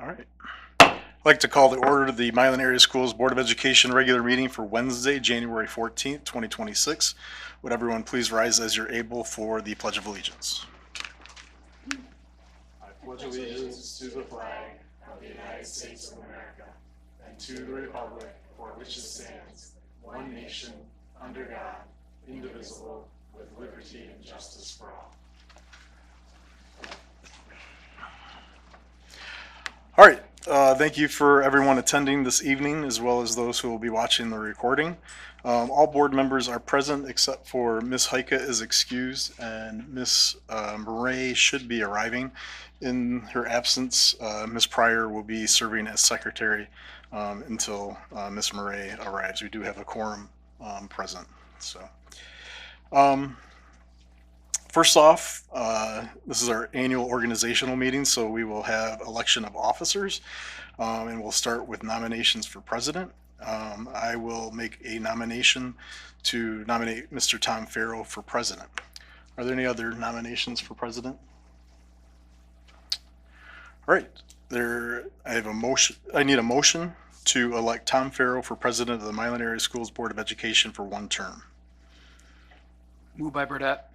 All right. I'd like to call to order the Milan Area Schools Board of Education regular meeting for Wednesday, January 14th, 2026. Would everyone please rise as you're able for the Pledge of Allegiance? I pledge allegiance to the flag of the United States of America and to the republic for which it stands, one nation, under God, indivisible, with liberty and justice for all. All right. Thank you for everyone attending this evening, as well as those who will be watching the recording. All board members are present except for Ms. Heike is excused, and Ms. Murray should be arriving. In her absence, Ms. Pryor will be serving as secretary until Ms. Murray arrives. We do have a quorum present. So, first off, this is our annual organizational meeting, so we will have election of officers, and we'll start with nominations for president. I will make a nomination to nominate Mr. Tom Farrow for president. Are there any other nominations for president? All right, I need a motion to elect Tom Farrow for president of the Milan Area Schools Board of Education for one term. Moved by Burdette.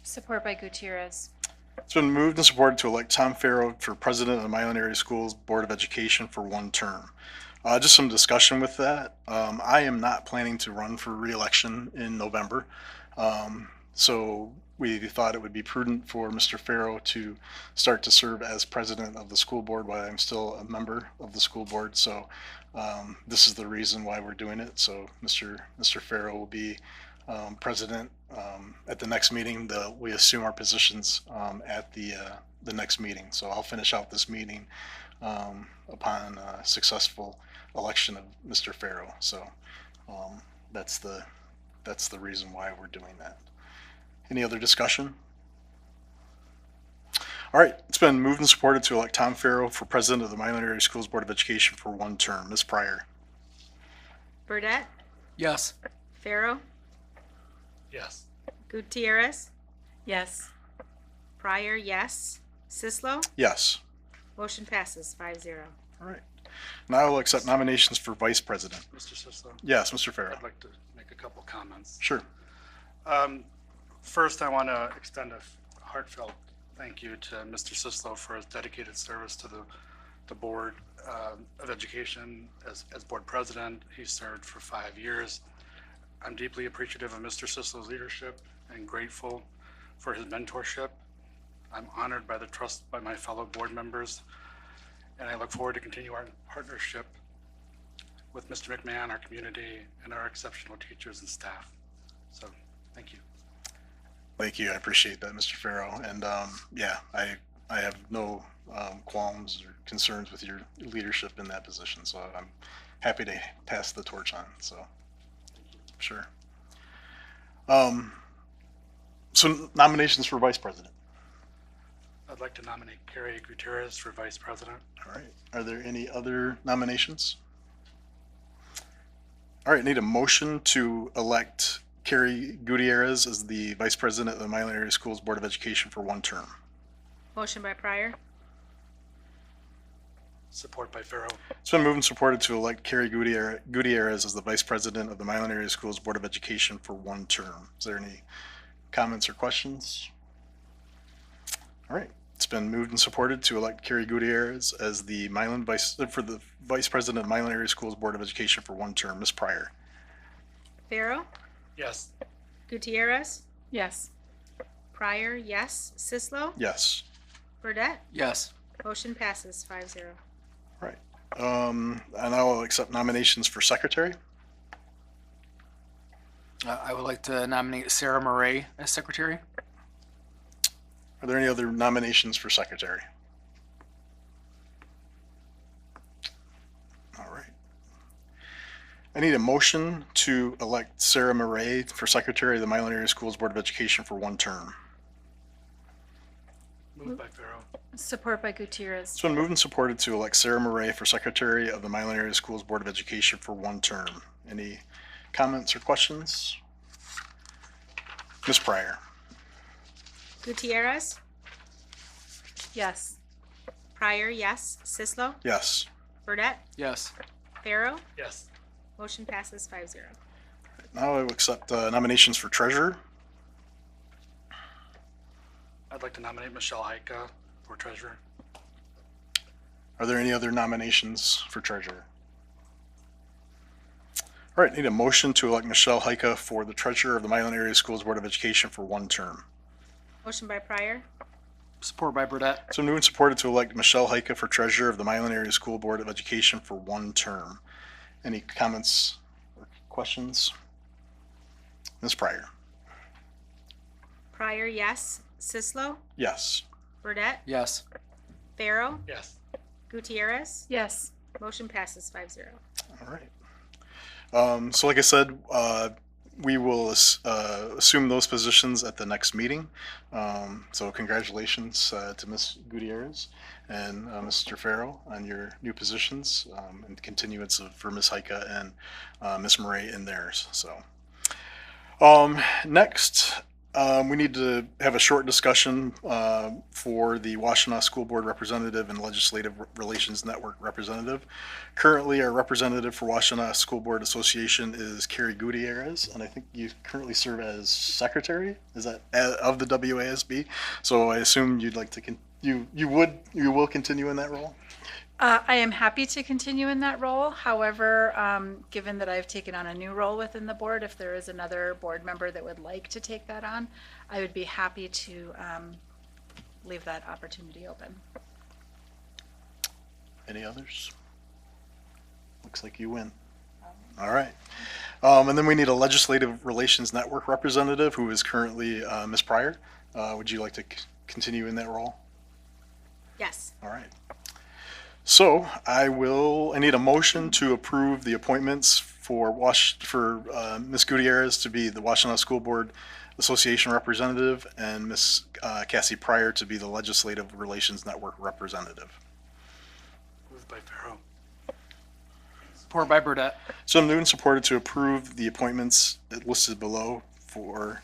Support by Gutierrez. It's been moved and supported to elect Tom Farrow for president of the Milan Area Schools Board of Education for one term. Just some discussion with that. I am not planning to run for re-election in November. So we thought it would be prudent for Mr. Farrow to start to serve as president of the school board while I'm still a member of the school board. So this is the reason why we're doing it. So Mr. Farrow will be president at the next meeting. We assume our positions at the next meeting. So I'll finish out this meeting upon successful election of Mr. Farrow. So that's the reason why we're doing that. Any other discussion? All right, it's been moved and supported to elect Tom Farrow for president of the Milan Area Schools Board of Education for one term. Ms. Pryor? Burdette. Yes. Farrow. Yes. Gutierrez. Yes. Pryor, yes. Sislo. Yes. Motion passes 5-0. All right. Now I will accept nominations for vice president. Mr. Sislo, Yes, Mr. Farrow. I'd like to make a couple comments. Sure. First, I want to extend a heartfelt thank you to Mr. Sislo for his dedicated service to the Board of Education as board president. He served for 5 years. I'm deeply appreciative of Mr. Sislo's leadership and grateful for his mentorship. I'm honored by the trust by my fellow board members, and I look forward to continue our partnership with Mr. McMahon, our community, and our exceptional teachers and staff. So, thank you. Thank you. I appreciate that, Mr. Farrow. And yeah, I have no qualms or concerns with your leadership in that position. So I'm happy to pass the torch on. So sure. So nominations for vice president. I'd like to nominate Carrie Gutierrez for vice president. All right. Are there any other nominations? All right. I need a motion to elect Carrie Gutierrez as the vice president of the Milan Area Schools Board of Education for one term. Motion by Pryor. Support by Farrow. It's been moved and supported to elect Carrie Gutierrez as the vice president of the Milan Area Schools Board of Education for one term. Is there any comments or questions? All right. It's been moved and supported to elect Carrie Gutierrez as the vice president of Milan Area Schools Board of Education for one term. Ms. Pryor? Farrow. Yes. Gutierrez. Yes. Pryor, yes. Sislo. Yes. Burdette. Yes. Motion passes 5-0. Right. And I will accept nominations for secretary. I would like to nominate Sarah Murray as secretary. Are there any other nominations for secretary? All right. I need a motion to elect Sarah Murray for secretary of the Milan Area Schools Board of Education for one term. Moved by Farrow. Support by Gutierrez. It's been moved and supported to elect Sarah Murray for secretary of the Milan Area Schools Board of Education for one term. Any comments or questions? Ms. Pryor? Gutierrez. Yes. Pryor, yes. Sislo, Yes. Burdette, Yes. Farrow. Yes. Motion passes 5-0. Now I will accept nominations for treasurer. I'd like to nominate Michelle Heika for treasurer. Are there any other nominations for treasurer? All right, need a motion to elect Michelle Heika for the treasurer of the Milan Area Schools Board of Education for one term. Motion by Pryor, Support by Burdette. So moved and supported to elect Michelle Heika for treasurer of the Milan Area School Board of Education for one term. Any comments or questions? Ms. Pryor? Pryor, yes. Sislo, Yes. Burdette, Yes. Farrow, Yes. Gutierrez. Yes. Motion passes 5-0. All right. So like I said, we will assume those positions at the next meeting. So congratulations to Ms. Gutierrez and Mr. Farrell on your new positions and continuance for Ms. Heika and Ms. Murray in theirs. So next, we need to have a short discussion for the Washtenaw School Board representative and Legislative Relations Network representative. Currently, our representative for Washtenaw School Board Association is Carrie Gutierrez, and I think you currently serve as secretary. Is that of the WASB? So I assume you'd like to you will continue in that role. I am happy to continue in that role. However, given that I've taken on a new role within the board, if there is another board member that would like to take that on, I would be happy to leave that opportunity open. Any others? Looks like you win. All right. And then we need a Legislative Relations Network representative who is currently Ms. Pryor. Would you like to continue in that role? Yes. All right. So I need a motion to approve the appointments for Ms. Gutierrez to be the Washtenaw School Board Association representative and Ms. Cassie Pryor to be the Legislative Relations Network representative. Moved by Farrow. Support by Burdette. So I'm moved and supported to approve the appointments listed below for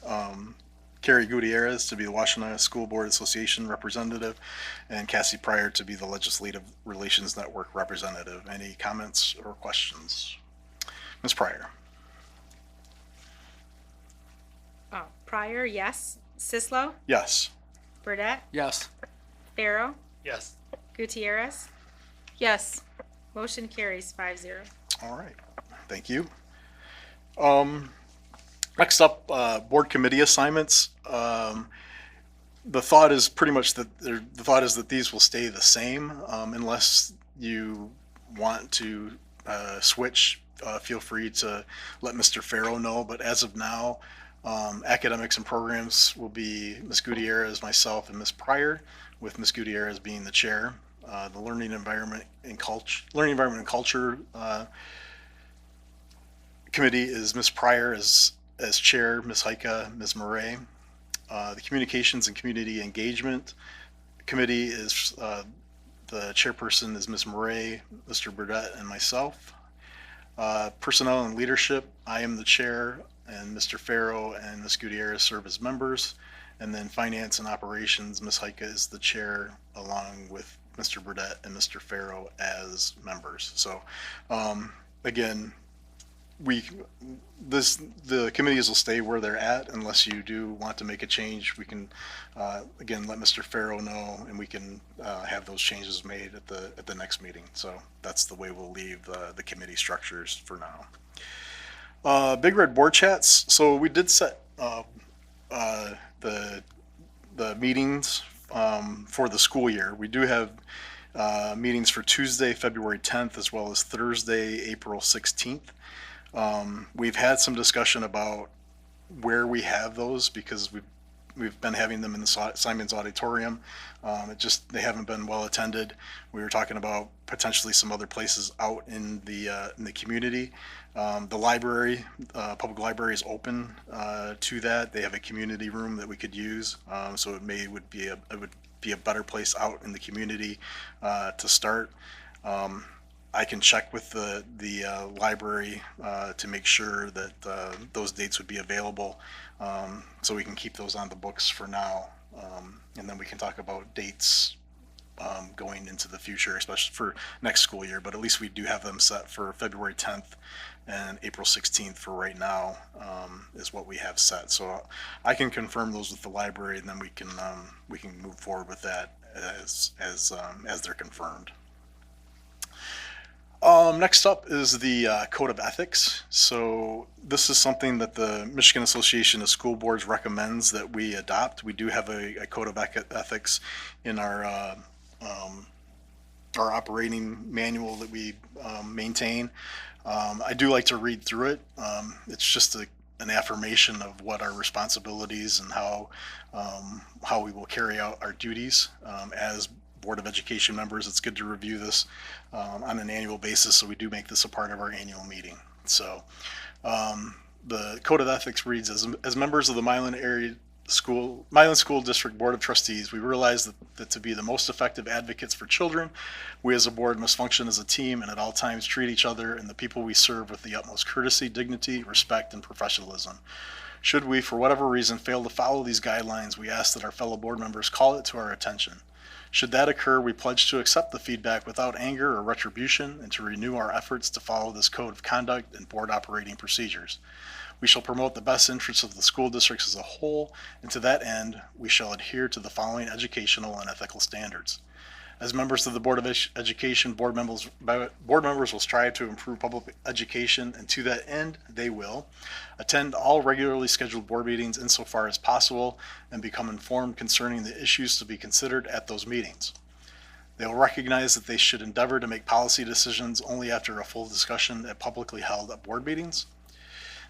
Carrie Gutierrez to be the Washtenaw School Board Association representative and Cassie Pryor to be the Legislative Relations Network representative. Any comments or questions? Ms. Pryor? Pryor, yes. Sislo, Yes. Burdette, Yes. Farrow, Yes. Gutierrez. Yes. Motion carries 5-0. All right. Thank you. Next up, board committee assignments. The thought is pretty much that these will stay the same unless you want to switch. Feel free to let Mr. Farrow know. But as of now, academics and programs will be Ms. Gutierrez, myself, and Ms. Pryor, with Ms. Gutierrez being the chair. The Learning Environment and Culture Committee is Ms. Pryor as chair, Ms. Heika, Ms. Murray. The Communications and Community Engagement Committee is the chairperson is Ms. Murray, Mr. Burdette, and myself. Personnel and Leadership, I am the chair, and Mr. Farrow and Ms. Gutierrez serve as members. And then Finance and Operations, Ms. Heika is the chair, along with Mr. Burdette and Mr. Farrow as members. So, again, the committees will stay where they're at unless you do want to make a change. We can again let Mr. Farrow know, and we can have those changes made at the next meeting. So that's the way we'll leave the committee structures for now. Big Red Board Chats. So we did set the meetings for the school year. We do have meetings for Tuesday, February 10th, as well as Thursday, April 16th. We've had some discussion about where we have those because we've been having them in the Simon's Auditorium. They haven't been well attended. We were talking about potentially some other places out in the community. The library, public library, is open to that. They have a community room that we could use, so it would be a better place out in the community to start. I can check with the library to make sure that those dates would be available, so we can keep those on the books for now, and then we can talk about dates going into the future, especially for next school year. But at least we do have them set for February 10th and April 16th for right now, is what we have set. So I can confirm those with the library, and then we can move forward with that as they're confirmed. Next up is the Code of Ethics. So this is something that the Michigan Association of School Boards recommends that we adopt. We do have a Code of Ethics in our operating manual that we maintain. I do like to read through it. It's just an affirmation of what our responsibilities and how we will carry out our duties as Board of Education members. It's good to review this on an annual basis, so we do make this a part of our annual meeting. So the Code of Ethics reads, as members of the Milan School District Board of Trustees, we realize that to be the most effective advocates for children, we as a board must function as a team and at all times treat each other and the people we serve with the utmost courtesy, dignity, respect, and professionalism. Should we, for whatever reason, fail to follow these guidelines, we ask that our fellow board members call it to our attention. Should that occur, we pledge to accept the feedback without anger or retribution and to renew our efforts to follow this code of conduct and board operating procedures. We shall promote the best interests of the school districts as a whole, and to that end, we shall adhere to the following educational and ethical standards. As members of the Board of Education, board members will strive to improve public education, and to that end, they will attend all regularly scheduled board meetings insofar as possible and become informed concerning the issues to be considered at those meetings. They will recognize that they should endeavor to make policy decisions only after a full discussion at publicly held board meetings.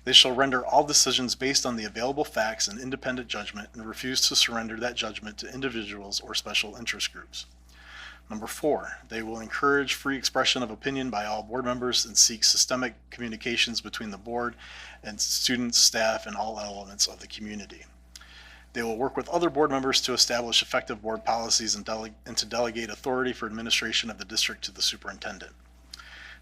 They shall render all decisions based on the available facts and independent judgment and refuse to surrender that judgment to individuals or special interest groups. Number 4, they will encourage free expression of opinion by all board members and seek systemic communications between the board and students, staff, and all elements of the community. They will work with other board members to establish effective board policies and to delegate authority for administration of the district to the superintendent.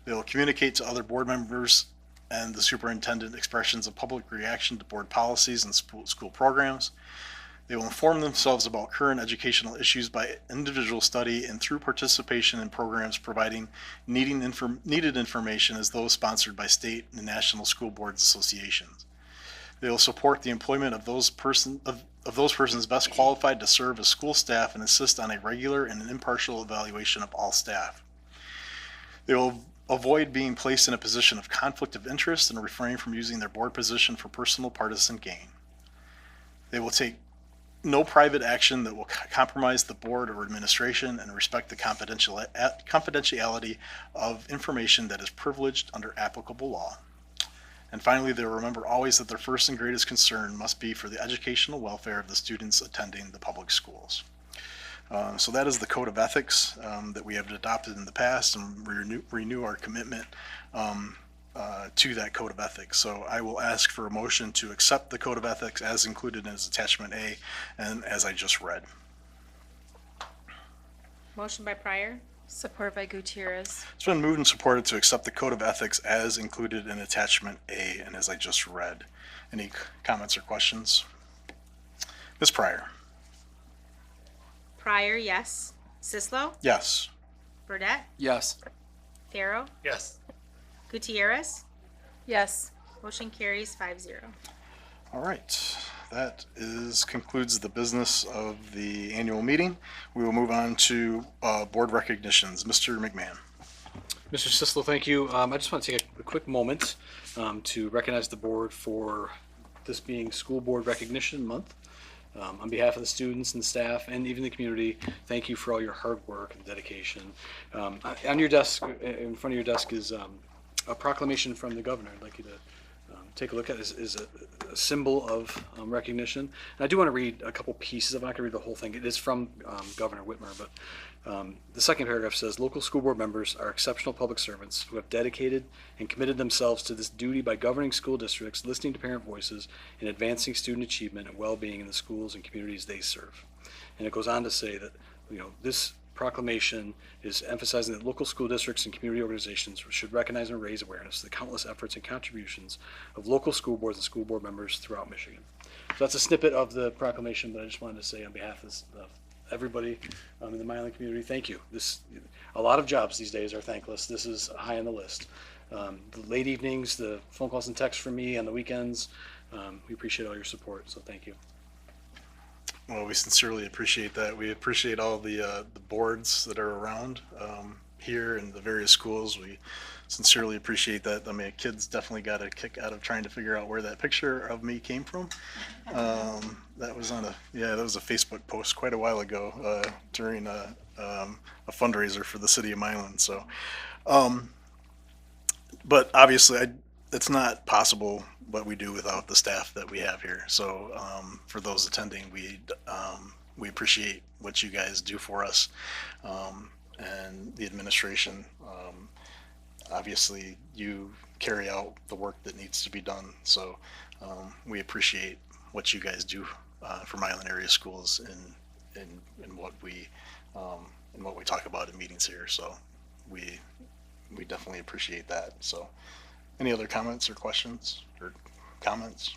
They will communicate to other board members and the superintendent expressions of public reaction to board policies and school programs. They will inform themselves about current educational issues by individual study and through participation in programs providing needed information as those sponsored by state and national school boards associations. They will support the employment of those persons best qualified to serve as school staff and insist on a regular and impartial evaluation of all staff. They will avoid being placed in a position of conflict of interest and refrain from using their board position for personal partisan gain. They will take no private action that will compromise the board or administration and respect the confidentiality of information that is privileged under applicable law. And finally, they will remember always that their first and greatest concern must be for the educational welfare of the students attending the public schools. So that is the Code of Ethics that we have adopted in the past, and renew our commitment to that Code of Ethics. So I will ask for a motion to accept the Code of Ethics as included as Attachment A and as I just read. Motion by Pryor, Support by Gutierrez. It's been moved and supported to accept the Code of Ethics as included in Attachment A and as I just read. Any comments or questions? Ms. Pryor? Pryor, yes. Sislo, Yes. Burdette, Yes. Farrow, Yes. Gutierrez. Yes. Motion carries 5-0. All right. That concludes the business of the annual meeting. We will move on to board recognitions. Mr. McMahon. Mr. Sislo, thank you. I just want to take a quick moment to recognize the board for this being School Board Recognition Month. On behalf of the students and staff and even the community, thank you for all your hard work and dedication. On your desk, in front of your desk is a proclamation from the governor. I'd like you to take a look at. Is a symbol of recognition. And I do want to read a couple pieces of it. I'm not going to read the whole thing. It is from Governor Whitmer, but the second paragraph says, local school board members are exceptional public servants who have dedicated and committed themselves to this duty by governing school districts, listening to parent voices, and advancing student achievement and well-being in the schools and communities they serve. And it goes on to say that, this proclamation is emphasizing that local school districts and community organizations should recognize and raise awareness of the countless efforts and contributions of local school boards and school board members throughout Michigan. So that's a snippet of the proclamation, but I just wanted to say on behalf of everybody in the Milan community, thank you. A lot of jobs these days are thankless. This is high on the list. The late evenings, the phone calls and texts from me on the weekends, we appreciate all your support, so thank you. Well, we sincerely appreciate that. We appreciate all the boards that are around here in the various schools. We sincerely appreciate that. I mean, kids definitely got a kick out of trying to figure out where that picture of me came from. That was on that was a Facebook post quite a while ago during a fundraiser for the city of Milan. So, but obviously, it's not possible what we do without the staff that we have here. So, for those attending, we appreciate what you guys do for us, and the administration. Obviously, you carry out the work that needs to be done. So, we appreciate what you guys do for Milan area schools and what we talk about in meetings here. So, we definitely appreciate that. So, any other comments or questions or comments?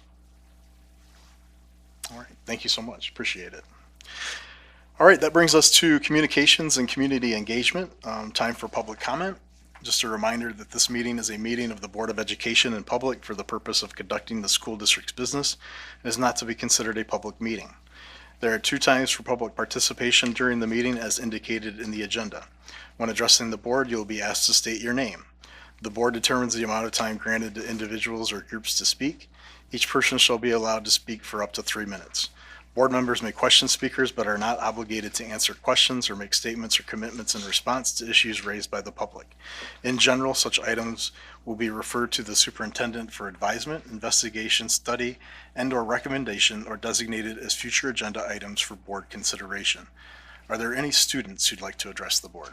All right, thank you so much. Appreciate it. All right, that brings us to communications and community engagement. Time for public comment. Just a reminder that this meeting is a meeting of the Board of Education in public for the purpose of conducting the school district's business and is not to be considered a public meeting. There are 2 times for public participation during the meeting as indicated in the agenda. When addressing the board, you will be asked to state your name. The board determines the amount of time granted to individuals or groups to speak. Each person shall be allowed to speak for up to 3 minutes. Board members may question speakers but are not obligated to answer questions or make statements or commitments in response to issues raised by the public. In general, such items will be referred to the superintendent for advisement, investigation, study, and/or recommendation, or designated as future agenda items for board consideration. Are there any students who'd like to address the board?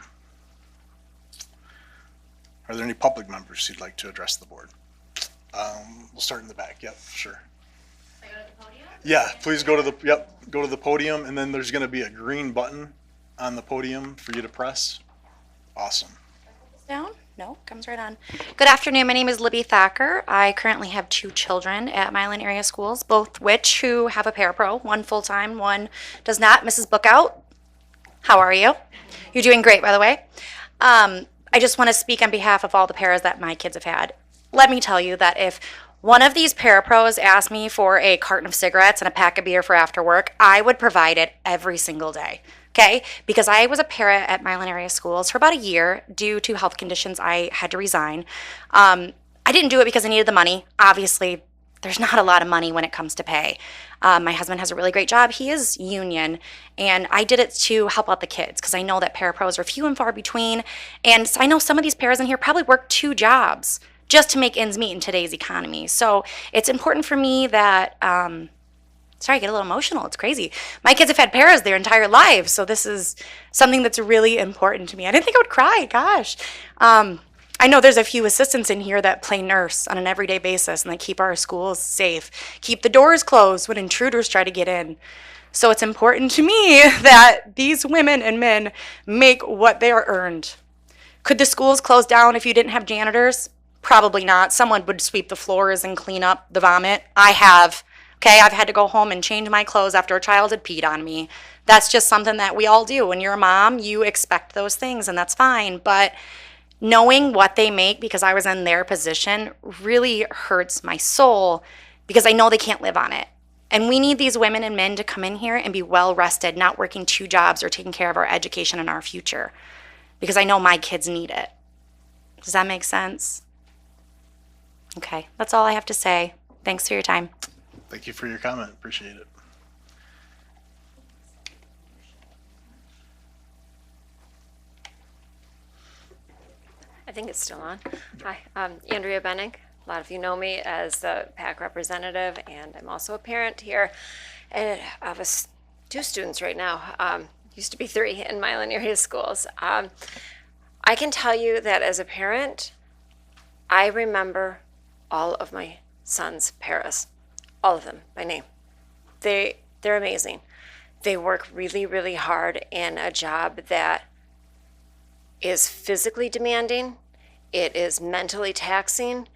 Are there any public members who'd like to address the board? We'll start in the back. Yep, sure. Yeah, please go to the podium, and then there's going to be a green button on the podium for you to press. Awesome. Down? No, comes right on. Good afternoon. My name is Libby Thacker. I currently have 2 children at Milan area schools, both which who have a parapro, one full-time, one does not. Mrs. Bookout, how are you? You're doing great, by the way. I just want to speak on behalf of all the paras that my kids have had. Let me tell you that if one of these parapros asked me for a carton of cigarettes and a pack of beer for after work, I would provide it every single day. Okay? Because I was a para at Milan area schools for about a year. Due to health conditions, I had to resign. I didn't do it because I needed the money. Obviously, there's not a lot of money when it comes to pay. My husband has a really great job. He is union, and I did it to help out the kids because I know that parapros are few and far between. And so I know some of these paras in here probably work 2 jobs just to make ends meet in today's economy. So it's important for me that, sorry, I get a little emotional. It's crazy. My kids have had paras their entire lives, so this is something that's really important to me. I didn't think I would cry, gosh. I know there's a few assistants in here that play nurse on an everyday basis and they keep our schools safe, keep the doors closed when intruders try to get in. So it's important to me that these women and men make what they are earned. Could the schools close down if you didn't have janitors? Probably not. Someone would sweep the floors and clean up the vomit. I have. Okay, I've had to go home and change my clothes after a child had peed on me. That's just something that we all do. When you're a mom, you expect those things, and that's fine. But knowing what they make, because I was in their position, really hurts my soul because I know they can't live on it. And we need these women and men to come in here and be well rested, not working 2 jobs or taking care of our education and our future, because I know my kids need it. Does that make sense? Okay, that's all I have to say. Thanks for your time. Thank you for your comment. Appreciate it. I think it's still on. Hi, I'm Andrea Bennick. A lot of you know me as the PAC representative, and I'm also a parent here. And I have 2 students right now. Used to be 3 in Milan area schools. I can tell you that as a parent, I remember all of my son's paras, all of them by name. They're amazing. They work really, really hard in a job that is physically demanding. It is mentally taxing.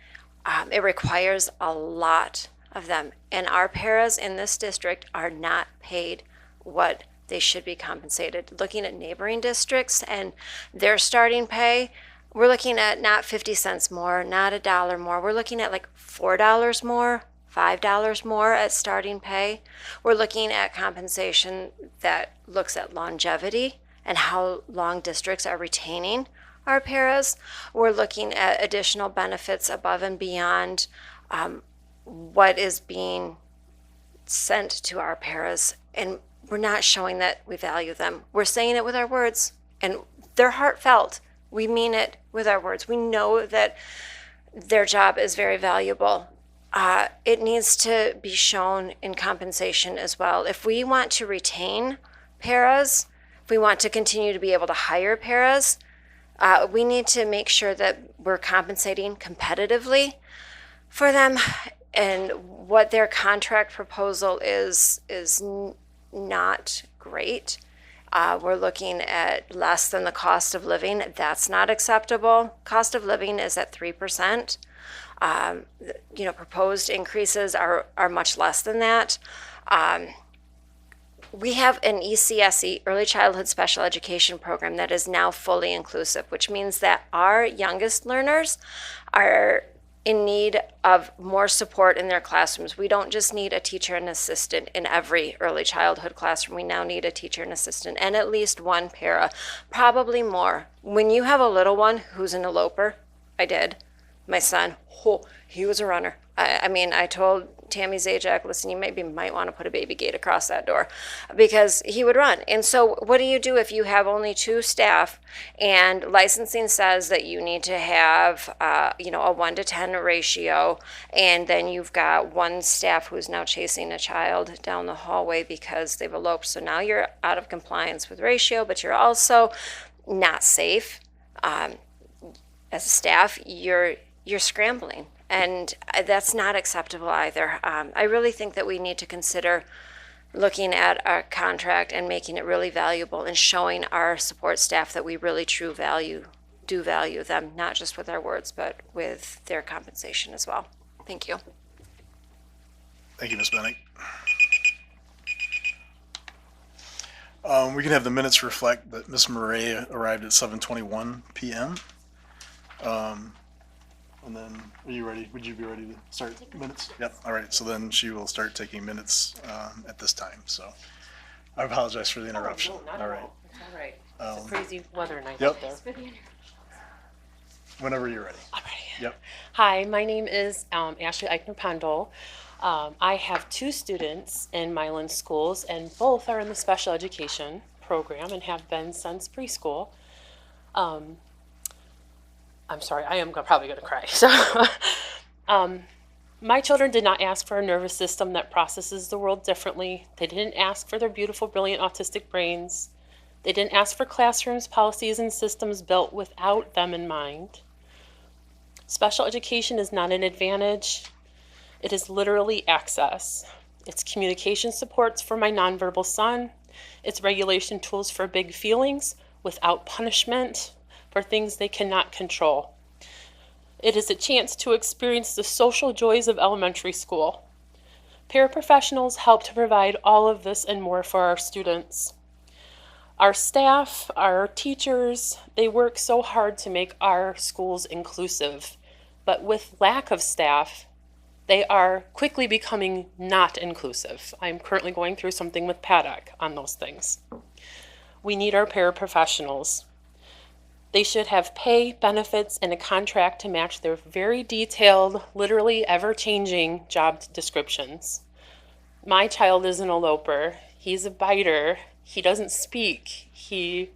It requires a lot of them. And our paras in this district are not paid what they should be compensated. Looking at neighboring districts and their starting pay, we're looking at not 50 cents more, not $1 more. We're looking at like $4 more, $5 more at starting pay. We're looking at compensation that looks at longevity and how long districts are retaining our paras. We're looking at additional benefits above and beyond what is being sent to our paras, and we're not showing that we value them. We're saying it with our words, and they're heartfelt. We mean it with our words. We know that their job is very valuable. It needs to be shown in compensation as well. If we want to retain paras, if we want to continue to be able to hire paras, we need to make sure that we're compensating competitively for them. And what their contract proposal is not great. We're looking at less than the cost of living. That's not acceptable. Cost of living is at 3%. Proposed increases are much less than that. We have an ECSE, Early Childhood Special Education program, that is now fully inclusive, which means that our youngest learners are in need of more support in their classrooms. We don't just need a teacher and assistant in every early childhood classroom. We now need a teacher and assistant and at least one para, probably more. When you have a little one who's an eloper, I did. My son, he was a runner. I told Tammy Zajac, listen, you might want to put a baby gate across that door, because he would run. And so what do you do if you have only 2 staff and licensing says that you need to have, a 1-to-10 ratio, and then you've got one staff who's now chasing a child down the hallway because they've eloped. So now you're out of compliance with ratio, but you're also not safe. As a staff, you're scrambling. And that's not acceptable either. I really think that we need to consider looking at our contract and making it really valuable and showing our support staff that we really do value them, not just with our words, but with their compensation as well. Thank you. Thank you, Ms. Bennett. We can have the minutes reflect that Ms. Murray arrived at 7:21 p.m. And then, are you ready? Would you be ready to start minutes? Yep. All right. So then she will start taking minutes at this time. So I apologize for the interruption. Oh, no, not All at right. all. It's all right. It's a crazy weather night Yep. out there. Whenever you're ready. All right. Yep. Hi, my name is Ashley Eichner-Pondol. I have 2 students in Milan schools, and both are in the special education program and have been since preschool. I'm sorry, I am probably going to cry. So, my children did not ask for a nervous system that processes the world differently. They didn't ask for their beautiful, brilliant autistic brains. They didn't ask for classrooms, policies, and systems built without them in mind. Special education is not an advantage. It is literally access. It's communication supports for my nonverbal son. It's regulation tools for big feelings without punishment for things they cannot control. It is a chance to experience the social joys of elementary school. Paraprofessionals help to provide all of this and more for our students. Our staff, our teachers, they work so hard to make our schools inclusive, but with lack of staff, they are quickly becoming not inclusive. I'm currently going through something with Paddock on those things. We need our paraprofessionals. They should have pay, benefits, and a contract to match their very detailed, literally ever-changing job descriptions. My child is an eloper. He's a biter. He doesn't speak. He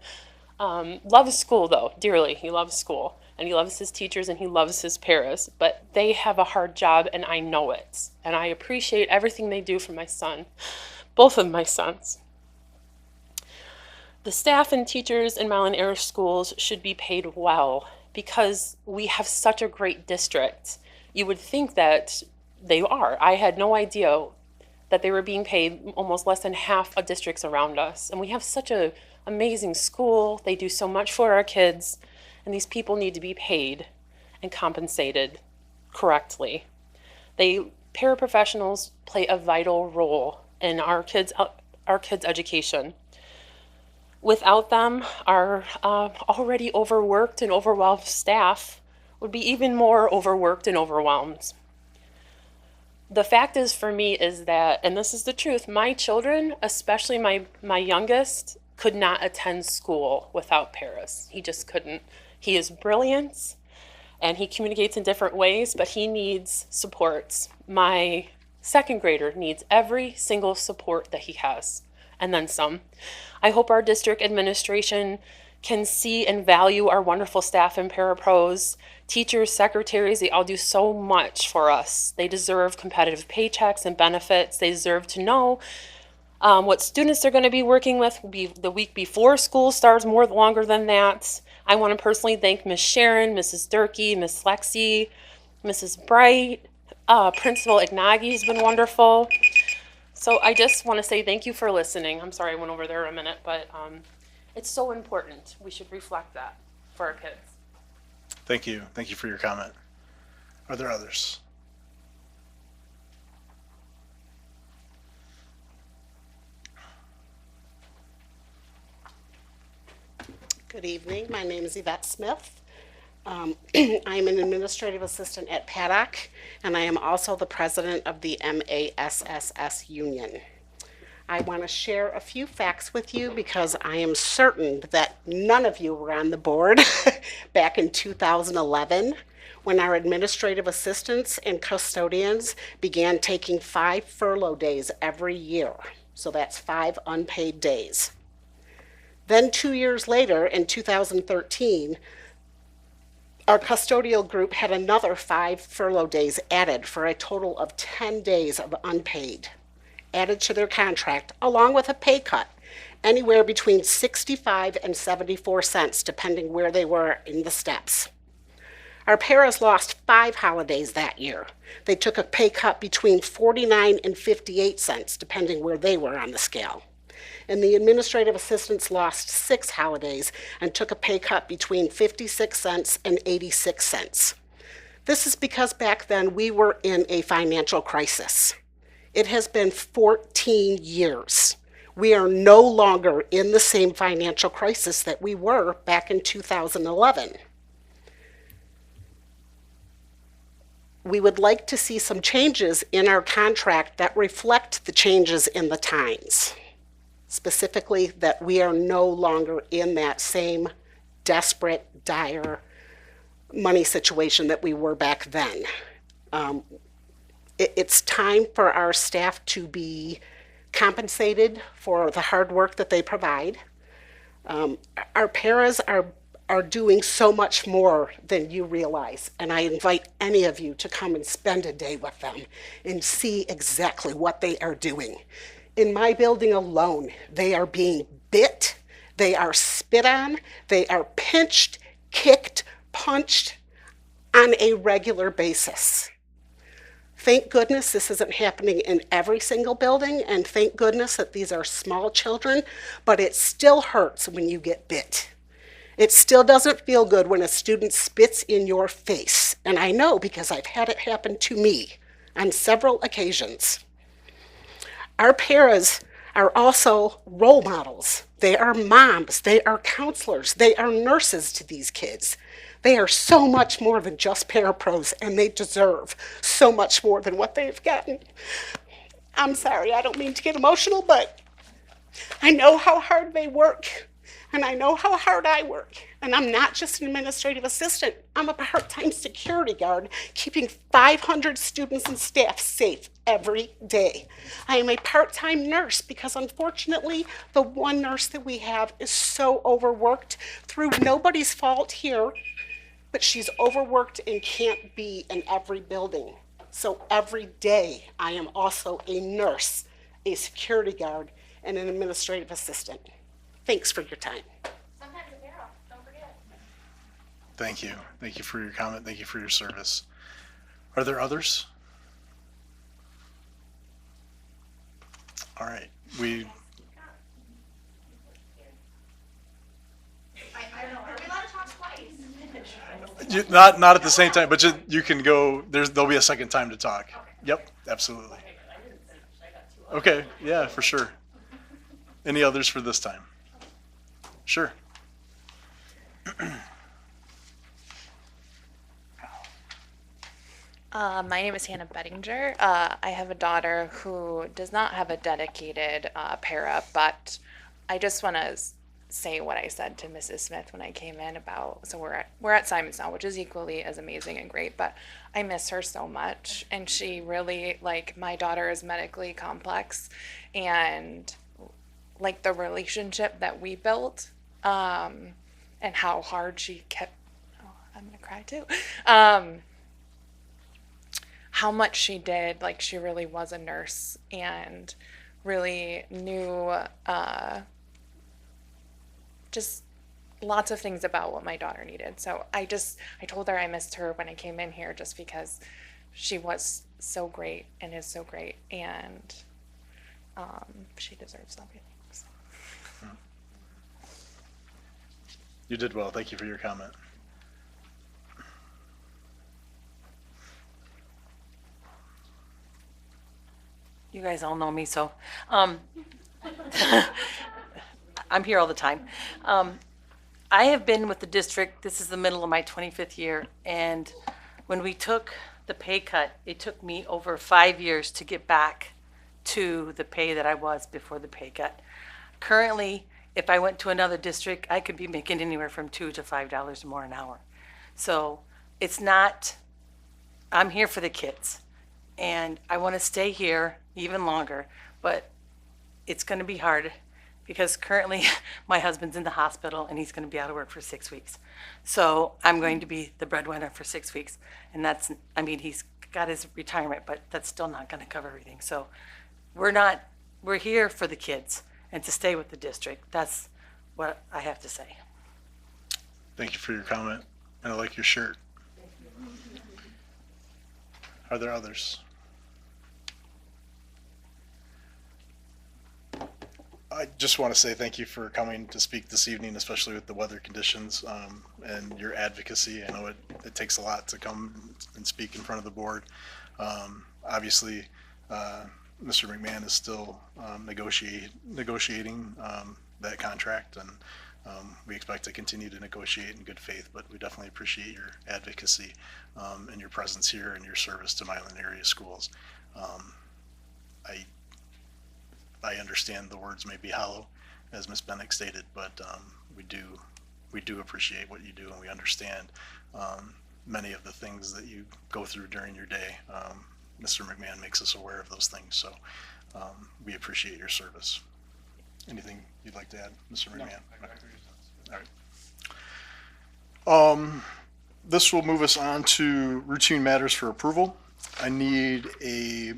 loves school, though, dearly. He loves school, and he loves his teachers, and he loves his paras. But they have a hard job, and I know it. And I appreciate everything they do for my son, both of my sons. The staff and teachers in Milan area schools should be paid well because we have such a great district. You would think that they are. I had no idea that they were being paid almost less than half of districts around us. And we have such an amazing school. They do so much for our kids. And these people need to be paid and compensated correctly. Paraprofessionals play a vital role in our kids' education. Without them, our already overworked and overwhelmed staff would be even more overworked and overwhelmed. The fact is for me is that, and this is the truth, my children, especially my youngest, could not attend school without Paris. He just couldn't. He is brilliant and he communicates in different ways, but he needs supports. My second grader needs every single support that he has, and then some. I hope our district administration can see and value our wonderful staff and parapros, teachers, secretaries. They all do so much for us. They deserve competitive paychecks and benefits. They deserve to know what students they're going to be working with the week before school starts, more longer than that. I want to personally thank Miss Sharon, Mrs. Durkee, Miss Lexi, Mrs. Bright, Principal Ignagi has been wonderful. So I just want to say thank you for listening. I'm sorry I went over there a minute, but it's so important. We should reflect that for our kids. Thank you. Thank you for your comment. Are there others? Good evening. My name is Yvette Smith. I'm an administrative assistant at Paddock, and I am also the president of the MASSS Union. I want to share a few facts with you because I am certain that none of you were on the board back in 2011 when our administrative assistants and custodians began taking 5 furlough days every year. So that's 5 unpaid days. Then 2 years later, in 2013, our custodial group had another 5 furlough days added for a total of 10 days of unpaid, added to their contract, along with a pay cut, anywhere between 65 and 74 cents, depending where they were in the steps. Our paras lost 5 holidays that year. They took a pay cut between 49 and 58 cents, depending where they were on the scale. And the administrative assistants lost 6 holidays and took a pay cut between 56 cents and 86 cents. This is because back then we were in a financial crisis. It has been 14 years. We are no longer in the same financial crisis that we were back in 2011. We would like to see some changes in our contract that reflect the changes in the times. Specifically, that we are no longer in that same desperate, dire money situation that we were back then. It's time for our staff to be compensated for the hard work that they provide. Our paras are doing so much more than you realize, and I invite any of you to come and spend a day with them and see exactly what they are doing. In my building alone, they are being bit, they are spit on, they are pinched, kicked, punched on a regular basis. Thank goodness this isn't happening in every single building, and thank goodness that these are small children, but it still hurts when you get bit. It still doesn't feel good when a student spits in your face, and I know because I've had it happen to me on several occasions. Our paras are also role models. They are moms, they are counselors, they are nurses to these kids. They are so much more than just parapros, and they deserve so much more than what they've gotten. I'm sorry, I don't mean to get emotional, but I know how hard they work, and I know how hard I work. And I'm not just an administrative assistant. I'm a part-time security guard, keeping 500 students and staff safe every day. I am a part-time nurse because unfortunately, the one nurse that we have is so overworked through nobody's fault here, but she's overworked and can't be in every building. So every day, I am also a nurse, a security guard, and an administrative assistant. Thanks for your time. Thank you. Thank you for your comment. Thank you for your service. Are there others? All right. Not at the same time, but you can go. There'll be a second time to talk. Yep, absolutely. Okay, yeah, for sure. Any others for this time? Sure. My name is Hannah Bettinger. I have a daughter who does not have a dedicated para, but I just want to say what I said to Mrs. Smith when I came in about. So we're at Simon's now, which is equally as amazing and great, but I miss her so much, and she really, like, my daughter is medically complex, and like the relationship that we built, and how hard she kept. Oh, I'm gonna cry too. How much she did, like she really was a nurse and really knew just lots of things about what my daughter needed. So I told her I missed her when I came in here just because she was so great and is so great, and she deserves everything. So. You did well. Thank you for your comment. You guys all know me, so I'm here all the time. I have been with the district, this is the middle of my 25th year, and when we took the pay cut, it took me over 5 years to get back to the pay that I was before the pay cut. Currently, if I went to another district, I could be making anywhere from $2 to $5 more an hour. So it's not, I'm here for the kids, and I want to stay here even longer, but it's going to be hard because currently my husband's in the hospital and he's going to be out of work for 6 weeks. So I'm going to be the breadwinner for 6 weeks. And that's, I mean, he's got his retirement, but that's still not going to cover everything. So we're here for the kids and to stay with the district. That's what I have to say. Thank you for your comment, and I like your shirt. Are there others? I just want to say thank you for coming to speak this evening, especially with the weather conditions, and your advocacy. I know it takes a lot to come and speak in front of the board. Obviously, Mr. McMahon is still negotiating that contract, and we expect to continue to negotiate in good faith, but we definitely appreciate your advocacy and your presence here and your service to Milan area schools. I understand the words may be hollow, as Ms. Bennick stated, but we do appreciate what you do, and we understand many of the things that you go through during your day. Mr. McMahon makes us aware of those things, so we appreciate your service. Anything you'd like to add, Mr. McMahon? No, all right. This will move us on to routine matters for approval. I need a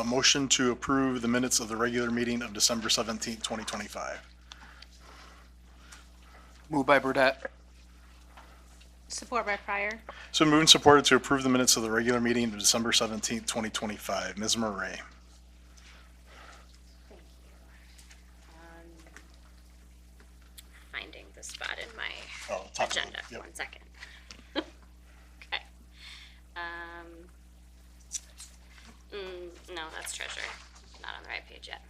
motion to approve the minutes of the regular meeting of December 17th, 2025. Moved by Burdette. Support by Pryor. So moved and supported to approve the minutes of the regular meeting of December 17th, 2025. Ms. Murray. Finding the spot in my Oh, top of the- agenda. yep. 1 second. Okay. No, that's treasurer. Not on the right page yet.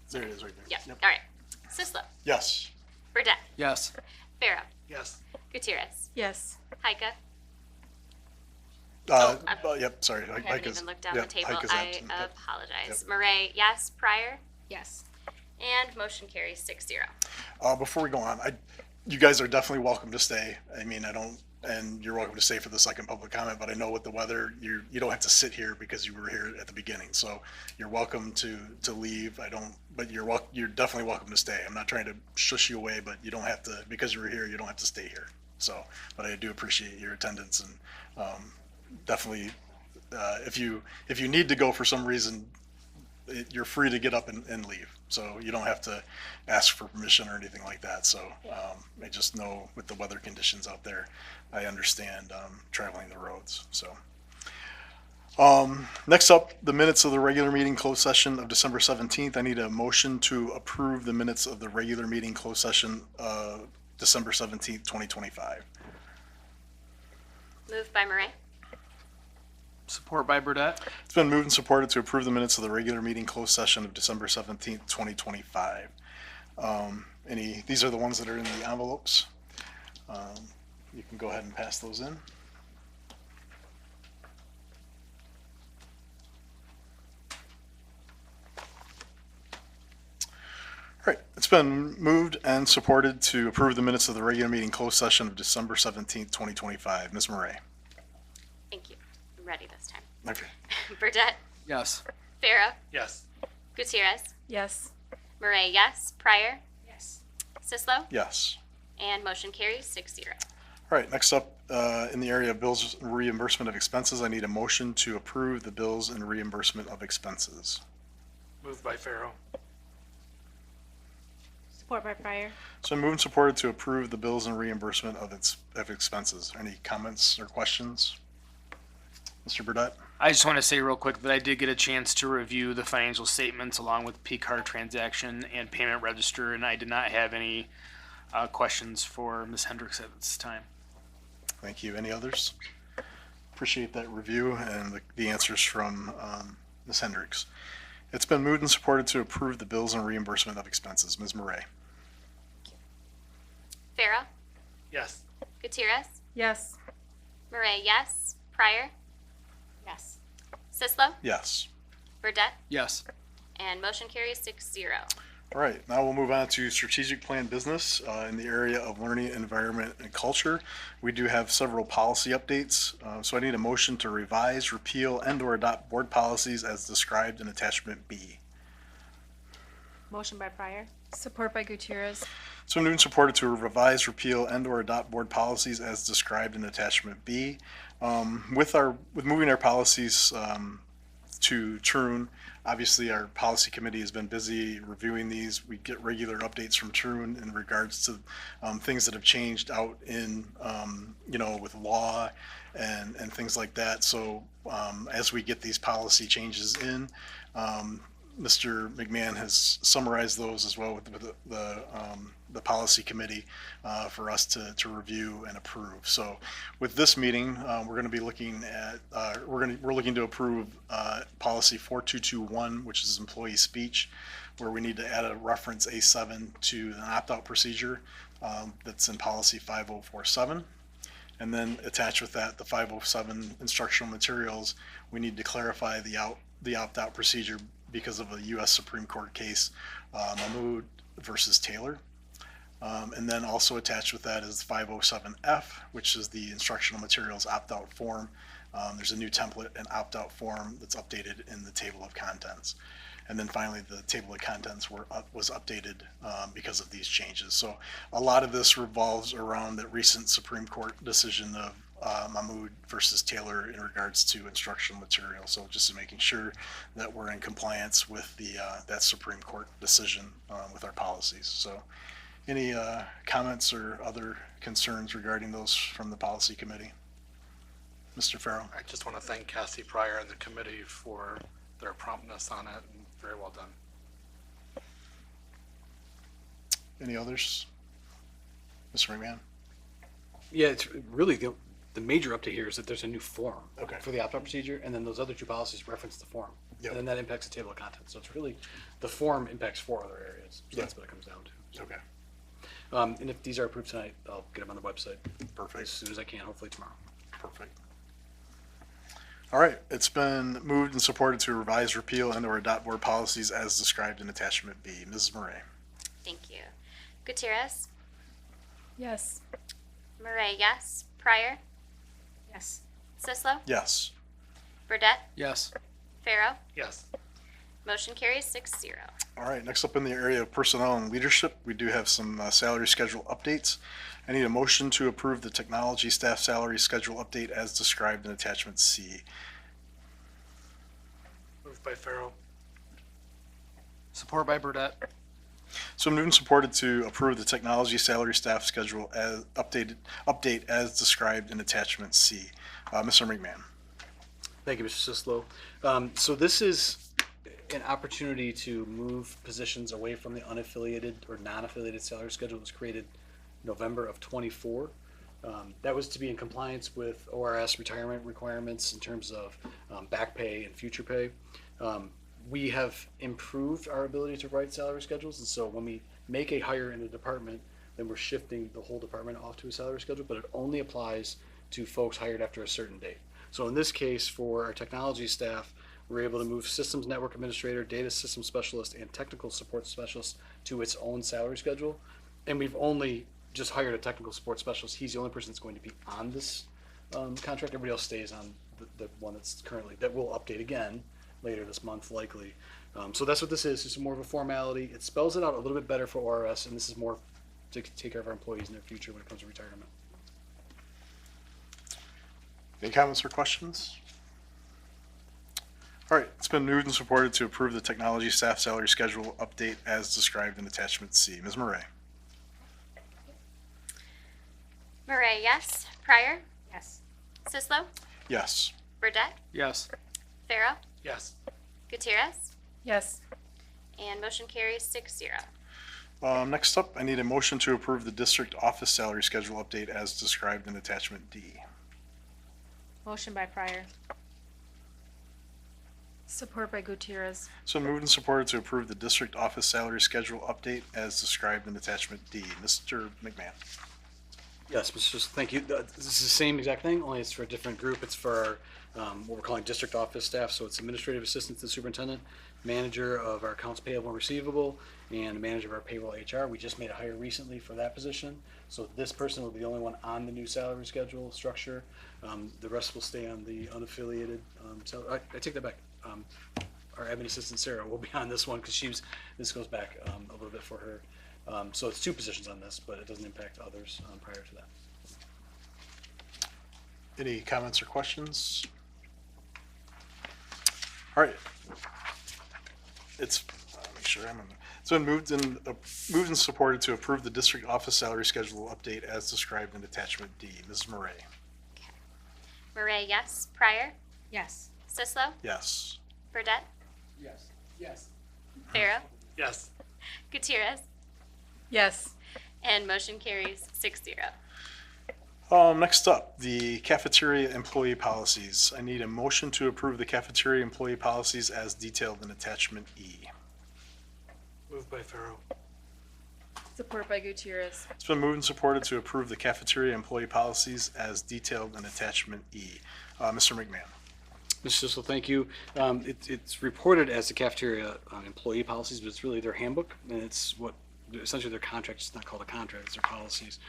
There it is right there. Yep. All right. Sislo, Yes. Burdette, Yes. Farrow, Yes. Gutierrez, Yes. Heika. Yep, sorry. I haven't even looked down the table. Heike is I absent. Yep. apologize. Murray, yes. Pryor, Yes. and motion carries 6-0. Before we go on, you guys are definitely welcome to stay. I mean, and you're welcome to stay for the second public comment, but I know with the weather, you don't have to sit here because you were here at the beginning. So you're welcome to leave. But you're definitely welcome to stay. I'm not trying to shush you away, but you don't have to, because you were here, you don't have to stay here. So, but I do appreciate your attendance, and definitely, if you need to go for some reason, you're free to get up and leave. So you don't have to ask for permission or anything like that. So I just know with the weather conditions out there, I understand traveling the roads. So next up, the minutes of the regular meeting closed session of December 17th. I need a motion to approve the minutes of the regular meeting closed session December 17th, 2025. Moved by Murray, Support by Burdette. It's been moved and supported to approve the minutes of the regular meeting closed session of December 17th, 2025. These are the ones that are in the envelopes. You can go ahead and pass those in. All right, it's been moved and supported to approve the minutes of the regular meeting closed session of December 17th, 2025. Ms. Murray. Thank you. I'm ready this time. Okay. Burdette, Yes. Farah, Yes. Gutierrez, Yes. Murray, yes. Pryor, Yes. Sislo, Yes. and motion carries 6-0. All right, next up, in the area of bills and reimbursement of expenses, I need a motion to approve the bills and reimbursement of expenses. Moved by Pharaoh. Support by Pryor. So moved and supported to approve the bills and reimbursement of expenses. Any comments or questions? Mr. Burdette? I just want to say real quick that I did get a chance to review the financial statements along with P card transaction and payment register, and I did not have any questions for Ms. Hendricks at this time. Thank you. Any others? Appreciate that review and the answers from Ms. Hendricks. It's been moved and supported to approve the bills and reimbursement of expenses. Ms. Murray? Farah, Yes. Gutierrez, Yes. Murray, yes. Pryor, Yes. Sislo, Yes. Burdette, Yes. and motion carries 6-0. All right, now we'll move on to strategic plan business in the area of learning, environment, and culture. We do have several policy updates, so I need a motion to revise, repeal, and/or adopt board policies as described in attachment B. Motion by Pryor. Support by Gutierrez. So moved and supported to revise, repeal, and/or adopt board policies as described in attachment B. With moving our policies to Troon, obviously our policy committee has been busy reviewing these. We get regular updates from Troon in regards to things that have changed out in, with law and things like that. So as we get these policy changes in, Mr. McMahon has summarized those as well with the policy committee for us to review and approve. So with this meeting, we're going to be looking at we're looking to approve policy 4221, which is employee speech, where we need to add a reference A7 to an opt-out procedure that's in policy 5047. And then attached with that, the 507 instructional materials, we need to clarify the opt-out procedure because of a U.S. Supreme Court case, Mahmoud versus Taylor. And then also attached with that is 507F, which is the instructional materials opt-out form. There's a new template and opt-out form that's updated in the table of contents. And then finally, the table of contents was updated because of these changes. So a lot of this revolves around the recent Supreme Court decision of Mahmoud versus Taylor in regards to instructional material. So just making sure that we're in compliance with that Supreme Court decision with our policies. So any comments or other concerns regarding those from the policy committee? Mr. Farrell? I just want to thank Cassie Pryor and the committee for their promptness on it, and very well done. Any others? Mr. McMahon? Yeah, it's really the major update here is that there's a new form Okay. for the opt-out procedure, and then those other two policies reference the form. Yep. And then that impacts the table of contents. So it's really, the form impacts 4 other areas. So that's what it comes down to. Okay, And if these are approved tonight, I'll get them on the website as perfect, soon as I can, hopefully tomorrow. perfect. All right, it's been moved and supported to revise, repeal, and/or adopt board policies as described in attachment B. Mrs. Murray? Thank you. Gutierrez, Yes. Murray, yes. Pryor, Yes. Sislo, Yes. Burdette, Yes. Farrow, Yes. motion carries 6-0. All right, next up in the area of personnel and leadership, we do have some salary schedule updates. I need a motion to approve the technology staff salary schedule update as described in attachment C. Moved by Pharaoh. Support by Burdette. So moved and supported to approve the technology salary staff schedule as update as described in attachment C. Mr. McMahon? Thank you, Mr. Sislo. So this is an opportunity to move positions away from the unaffiliated or non-affiliated salary schedule that was created November of '24. That was to be in compliance with ORS retirement requirements in terms of back pay and future pay. We have improved our ability to write salary schedules, and so when we make a hire in a department, then we're shifting the whole department off to a salary schedule, but it only applies to folks hired after a certain date. So in this case, for our technology staff, we're able to move systems network administrator, data system specialist, and technical support specialist to its own salary schedule. And we've only just hired a technical support specialist. He's the only person that's going to be on this contract. Everybody else stays on the one that's currently, that will update again later this month likely. So that's what this is, just more of a formality. It spells it out a little bit better for ORS, and this is more to take care of our employees in their future when it comes to retirement. Any comments or questions? All right, it's been moved and supported to approve the technology staff salary schedule update as described in attachment C. Ms. Murray? Murray, yes. Pryor, Yes. Sislo, Yes. Burdette, Yes. Farrell, Yes. Gutierrez, Yes. and motion carries 6-0. Next up, I need a motion to approve the district office salary schedule update as described in attachment D. Motion by Pryor. Support by Gutierrez. It's been moved and supported to approve the district office salary schedule update as described in attachment D. Mr. McMahon? Yes, Mr. Sislo, thank you. This is the same exact thing, only it's for a different group. It's for our, what we're calling district office staff. So it's administrative assistant to the superintendent, manager of our accounts payable and receivable, and manager of our payroll HR. We just made a hire recently for that position. So this person will be the only one on the new salary schedule structure. The rest will stay on the unaffiliated. I take that back. Our admin assistant Sarah will be on this one because this goes back a little bit for her. So it's two positions on this, but it doesn't impact others prior to that. Any comments or questions? All right. It's, make sure I'm on. It's been moved and supported to approve the district office salary schedule update as described in attachment D. Ms. Murray? Murray, yes. Pryor, Yes. Sislo, Yes. Burdette, Yes. Yes. Farrell, Yes. Gutierrez, Yes. and motion carries 6-0. Next up, the cafeteria employee policies. I need a motion to approve the cafeteria employee policies as detailed in attachment E. Moved by Farrell. Support by Gutierrez. It's been moved and supported to approve the cafeteria employee policies as detailed in attachment E. Mr. McMahon? Mr. Sislo, thank you. It's reported as the cafeteria employee policies, but it's really their handbook, and it's what essentially their contract. It's not called a contract; it's their policies.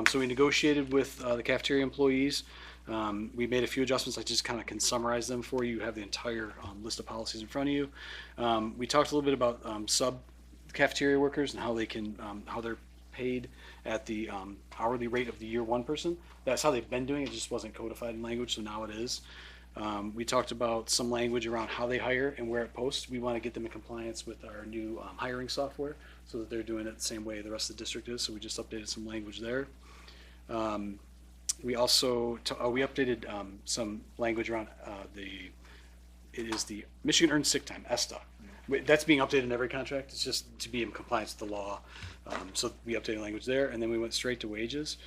So we negotiated with the cafeteria employees. We made a few adjustments. I just kind of can summarize them for you. You have the entire list of policies in front of you. We talked a little bit about sub cafeteria workers and how they can how they're paid at the hourly rate of the year one person. That's how they've been doing it. It just wasn't codified in language, so now it is. We talked about some language around how they hire and where it posts. We want to get them in compliance with our new hiring software so that they're doing it the same way the rest of the district is. So we just updated some language there. We also we updated some language around it is the Michigan Earned Sick Time, ESTA. That's being updated in every contract. It's just to be in compliance with the law. So we updated language there, and then we went straight to wages.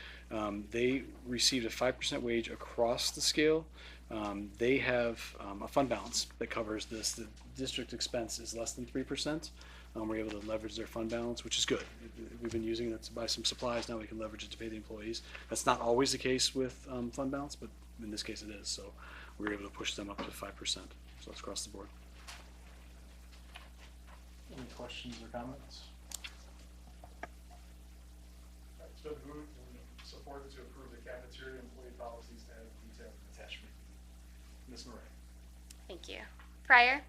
They received a 5% wage across the scale. They have a fund balance that covers this. The district expense is less than 3%. We're able to leverage their fund balance, which is good. We've been using it to buy some supplies. Now we can leverage it to pay the employees. That's not always the case with fund balance, but in this case it is. So we're able to push them up to 5%. So that's across the board. Any questions or comments? It's been moved and supported to approve the cafeteria employee policies as detailed in attachment E. Ms. Murray? Thank you. Pryor,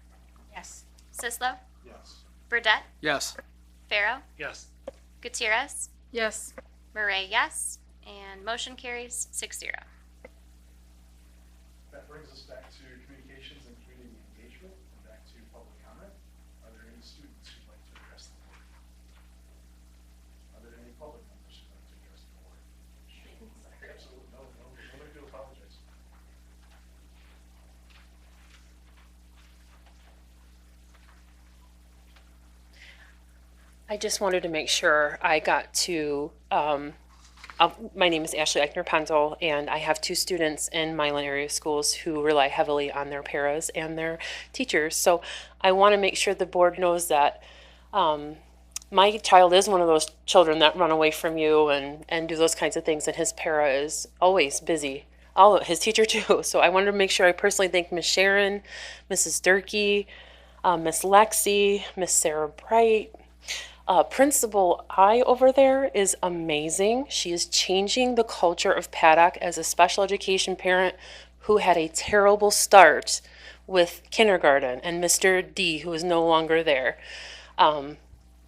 Yes. Sislo, Yes. Burdette, Yes. Farrell, Yes. Gutierrez, Yes. Murray, yes, and motion carries 6-0. That brings us back to communications and community engagement and back to public comment. Are there any students who'd like to address the board? Are there any public members who'd like to address the board? Absolutely, nobody do apologize. I just wanted to make sure I got to, my name is Ashley Eichner-Penzel, and I have 2 students in Milan area schools who rely heavily on their paras and their teachers. So I want to make sure the board knows that my child is one of those children that run away from you and do those kinds of things, and his para is always busy. His teacher too. So I wanted to make sure I personally thank Miss Sharon, Mrs. Durkee, Miss Lexi, Miss Sarah Bright. Principal I over there is amazing. She is changing the culture of Paddock as a special education parent who had a terrible start with kindergarten, and Mr. D, who is no longer there.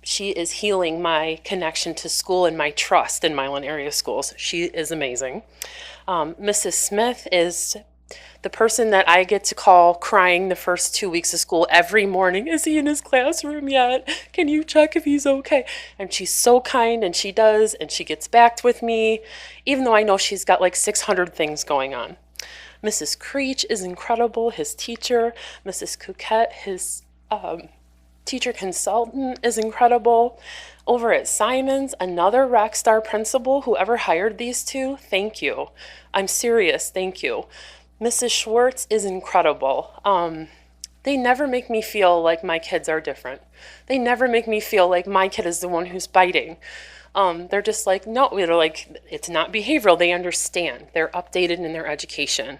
She is healing my connection to school and my trust in Milan area schools. She is amazing. Mrs. Smith is the person that I get to call crying the first 2 weeks of school every morning. Is he in his classroom yet? Can you check if he's okay? And she's so kind, and she does, and she gets back with me, even though I know she's got like 600 things going on. Mrs. Creech is incredible, his teacher. Mrs. Coquette, his teacher consultant, is incredible. Over at Simon's, another rock star principal, whoever hired these two, thank you. I'm serious, thank you. Mrs. Schwartz is incredible. They never make me feel like my kids are different. They never make me feel like my kid is the one who's biting. They're just like, no, they're like, it's not behavioral. They understand. They're updated in their education.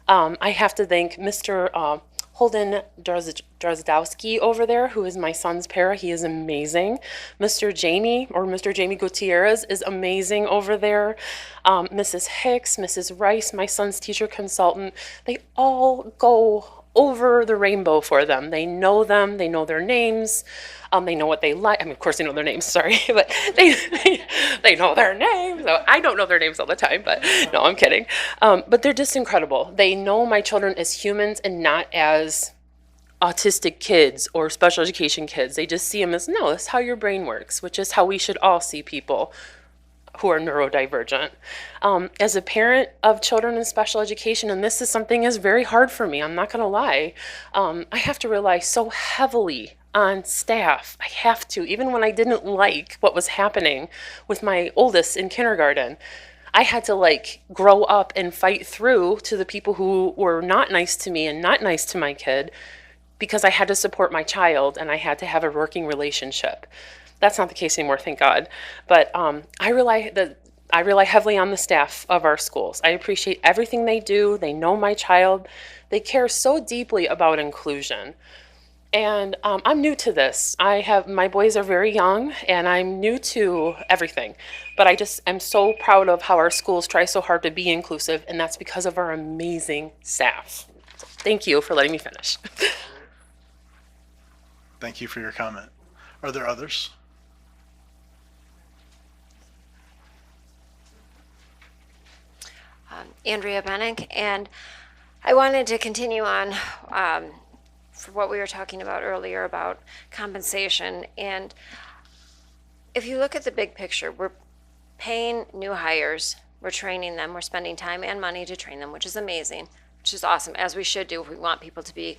I have to thank Mr. Holden Drozdowski over there, who is my son's para. He is amazing. Mr. Jamie Gutierrez is amazing over there. Mrs. Hicks, Mrs. Rice, my son's teacher consultant, they all go over the rainbow for them. They know their names. They know what they like. I mean, of course they know their names, sorry, but they know their names. So I don't know their names all the time, but no, I'm kidding. But they're just incredible. They know my children as humans and not as autistic kids or special education kids. They just see them as, no, that's how your brain works, which is how we should all see people who are neurodivergent. As a parent of children in special education, and this is something that's very hard for me, I'm not going to lie, I have to rely so heavily on staff. I have to, even when I didn't like what was happening with my oldest in kindergarten. I had to like grow up and fight through to the people who were not nice to me and not nice to my kid, because I had to support my child and I had to have a working relationship. That's not the case anymore, thank God. But I rely heavily on the staff of our schools. I appreciate everything they do. They know my child. They care so deeply about inclusion. And I'm new to this. My boys are very young, and I'm new to everything. But I just am so proud of how our schools try so hard to be inclusive, and that's because of our amazing staff. So thank you for letting me finish. Thank you for your comment. Are there others? Andrea Bennick, and I wanted to continue on for what we were talking about earlier about compensation. And if you look at the big picture, we're paying new hires, we're training them, we're spending time and money to train them, which is amazing, which is awesome, as we should do if we want people to be,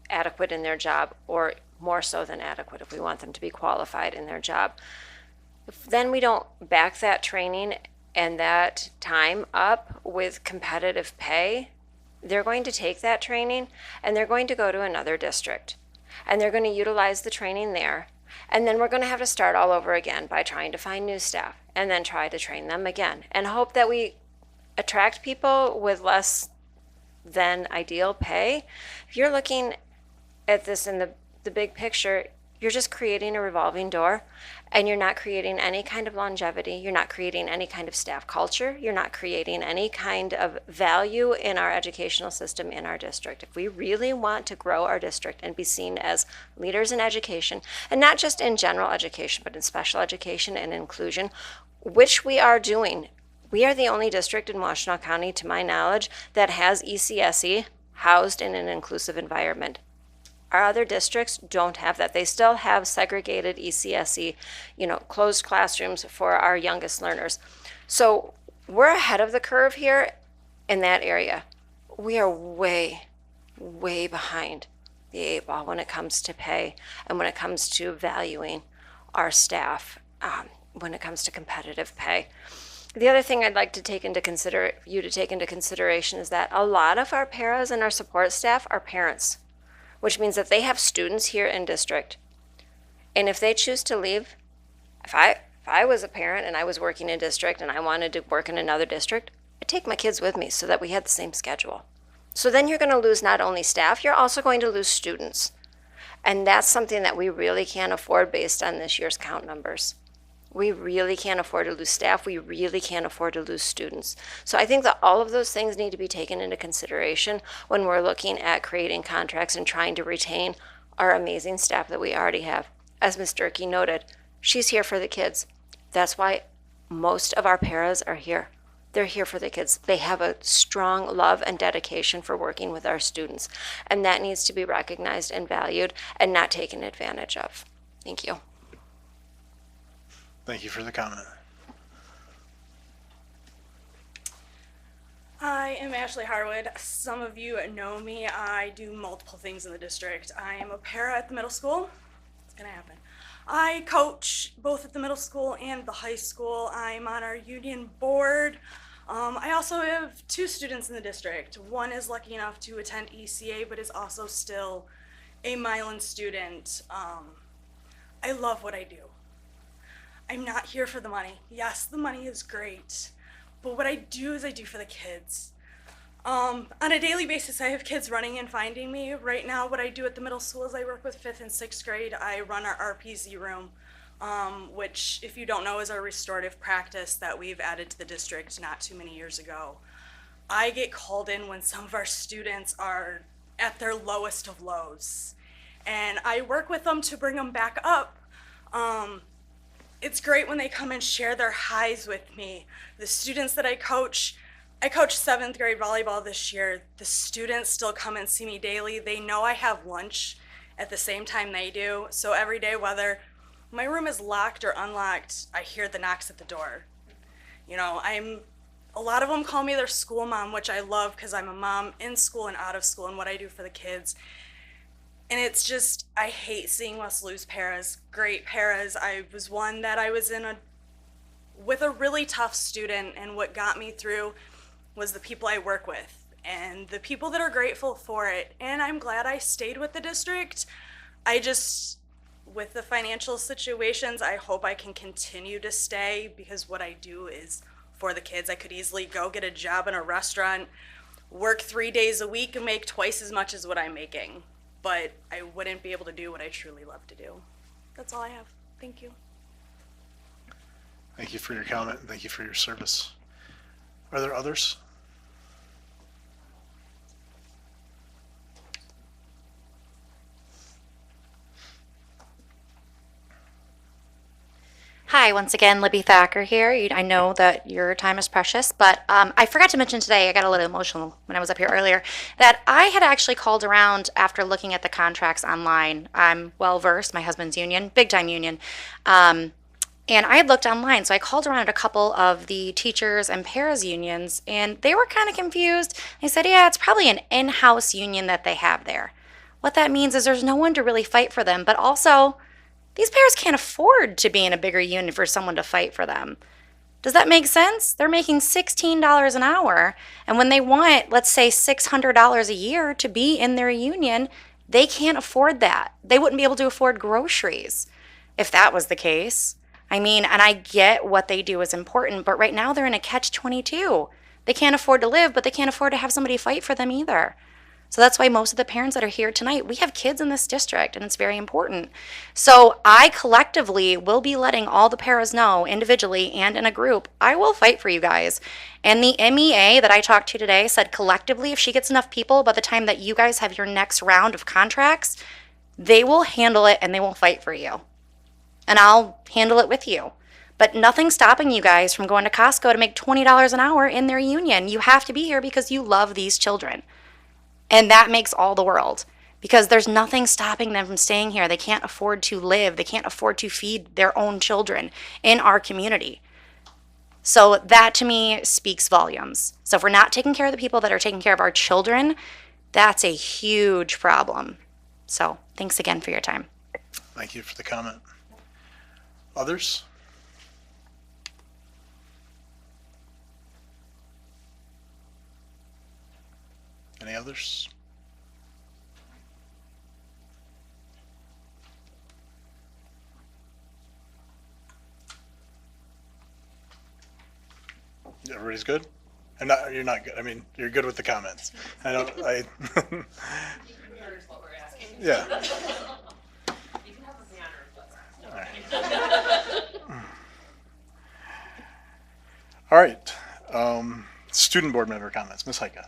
adequate in their job, or more so than adequate if we want them to be qualified in their job. If then we don't back that training and that time up with competitive pay, they're going to take that training and they're going to go to another district and they're going to utilize the training there. And then we're going to have to start all over again by trying to find new staff and then try to train them again and hope that we attract people with less than ideal pay. If you're looking at this in the big picture, you're just creating a revolving door, and you're not creating any kind of longevity. You're not creating any kind of staff culture. You're not creating any kind of value in our educational system in our district. If we really want to grow our district and be seen as leaders in education, and not just in general education, but in special education and inclusion, which we are doing. We are the only district in Washtenaw County, to my knowledge, that has ECSE housed in an inclusive environment. Our other districts don't have that. They still have segregated ECSE, closed classrooms for our youngest learners. So we're ahead of the curve here in that area. We are way, way behind the 8 ball when it comes to pay and when it comes to valuing our staff, when it comes to competitive pay. The other thing I'd like to take into consideration is that a lot of our paras and our support staff are parents, which means that they have students here in district. And if they choose to leave, if I was a parent and I was working in a district and I wanted to work in another district, I'd take my kids with me so that we had the same schedule. So then you're going to lose not only staff, you're also going to lose students. And that's something that we really can't afford based on this year's count numbers. We really can't afford to lose staff. We really can't afford to lose students. So I think that all of those things need to be taken into consideration when we're looking at creating contracts and trying to retain our amazing staff that we already have. As Ms. Durkee noted, she's here for the kids. That's why most of our paras are here. They're here for the kids. They have a strong love and dedication for working with our students. And that needs to be recognized and valued and not taken advantage of. Thank you. Thank you for the comment. I am Ashley Harwood. Some of you know me. I do multiple things in the district. I am a para at the middle school. It's gonna happen. I coach both at the middle school and the high school. I'm on our union board. I also have 2 students in the district. One is lucky enough to attend ECA, but is also still a Milan student. I love what I do. I'm not here for the money. Yes, the money is great, but what I do is I do for the kids. On a daily basis, I have kids running and finding me. Right now, what I do at the middle school is I work with 5th and 6th grade. I run our RPZ room, which, if you don't know, is our restorative practice that we've added to the district not too many years ago. I get called in when some of our students are at their lowest of lows, and I work with them to bring them back up. It's great when they come and share their highs with me. The students that I coach 7th grade volleyball this year. The students still come and see me daily. They know I have lunch at the same time they do. So every day, whether my room is locked or unlocked, I hear the knocks at the door. You know, a lot of them call me their school mom, which I love because I'm a mom in school and out of school and what I do for the kids. And it's just, I hate seeing us lose paras, great paras. I was one that I was with a really tough student, and what got me through was the people I work with and the people that are grateful for it. And I'm glad I stayed with the district. With the financial situations, I hope I can continue to stay because what I do is for the kids. I could easily go get a job in a restaurant, work 3 days a week and make twice as much as what I'm making. But I wouldn't be able to do what I truly love to do. That's all I have. Thank you. Thank you for your comment, and thank you for your service. Are there others? Hi, once again, Libby Thacker here. I know that your time is precious, but I forgot to mention today, I got a little emotional when I was up here earlier, that I had actually called around after looking at the contracts online. I'm well versed, my husband's union, big time union. And I had looked online, so I called around at a couple of the teachers and paras unions, and they were kind of confused. They said, yeah, it's probably an in-house union that they have there. What that means is there's no one to really fight for them, but also these paras can't afford to be in a bigger union for someone to fight for them. Does that make sense? They're making $16 an hour, and when they want, let's say, $600 a year to be in their union, they can't afford that. They wouldn't be able to afford groceries if that was the case. I mean, and I get what they do is important, but right now they're in a catch-22. They can't afford to live, but they can't afford to have somebody fight for them either. So that's why most of the parents that are here tonight, we have kids in this district, and it's very important. So I collectively will be letting all the paras know, individually and in a group, I will fight for you guys. And the MEA that I talked to today said collectively, if she gets enough people by the time that you guys have your next round of contracts, they will handle it and they will fight for you. And I'll handle it with you. But nothing's stopping you guys from going to Costco to make $20 an hour in their union. You have to be here because you love these children. And that makes all the world, because there's nothing stopping them from staying here. They can't afford to live. They can't afford to feed their own children in our community. So that to me speaks volumes. So if we're not taking care of the people that are taking care of our children, that's a huge problem. So thanks again for your time. Thank you for the comment. Others? Any others? Everybody's good? You're not good. I mean, you're good with the comments. I don't, yeah. All right. Student board member comments. Ms. Heike.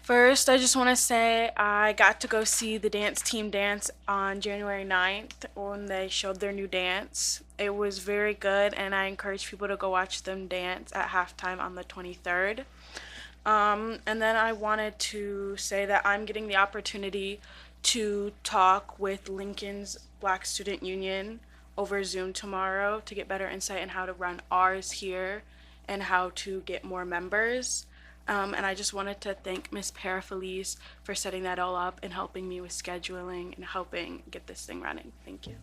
First, I just want to say I got to go see the dance team dance on January 9th when they showed their new dance. It was very good, and I encourage people to go watch them dance at halftime on the 23rd. And then I wanted to say that I'm getting the opportunity to talk with Lincoln's Black Student Union over Zoom tomorrow to get better insight on how to run ours here and how to get more members. And I just wanted to thank Miss Parafelice for setting that all up and helping me with scheduling and helping get this thing running. Thank you.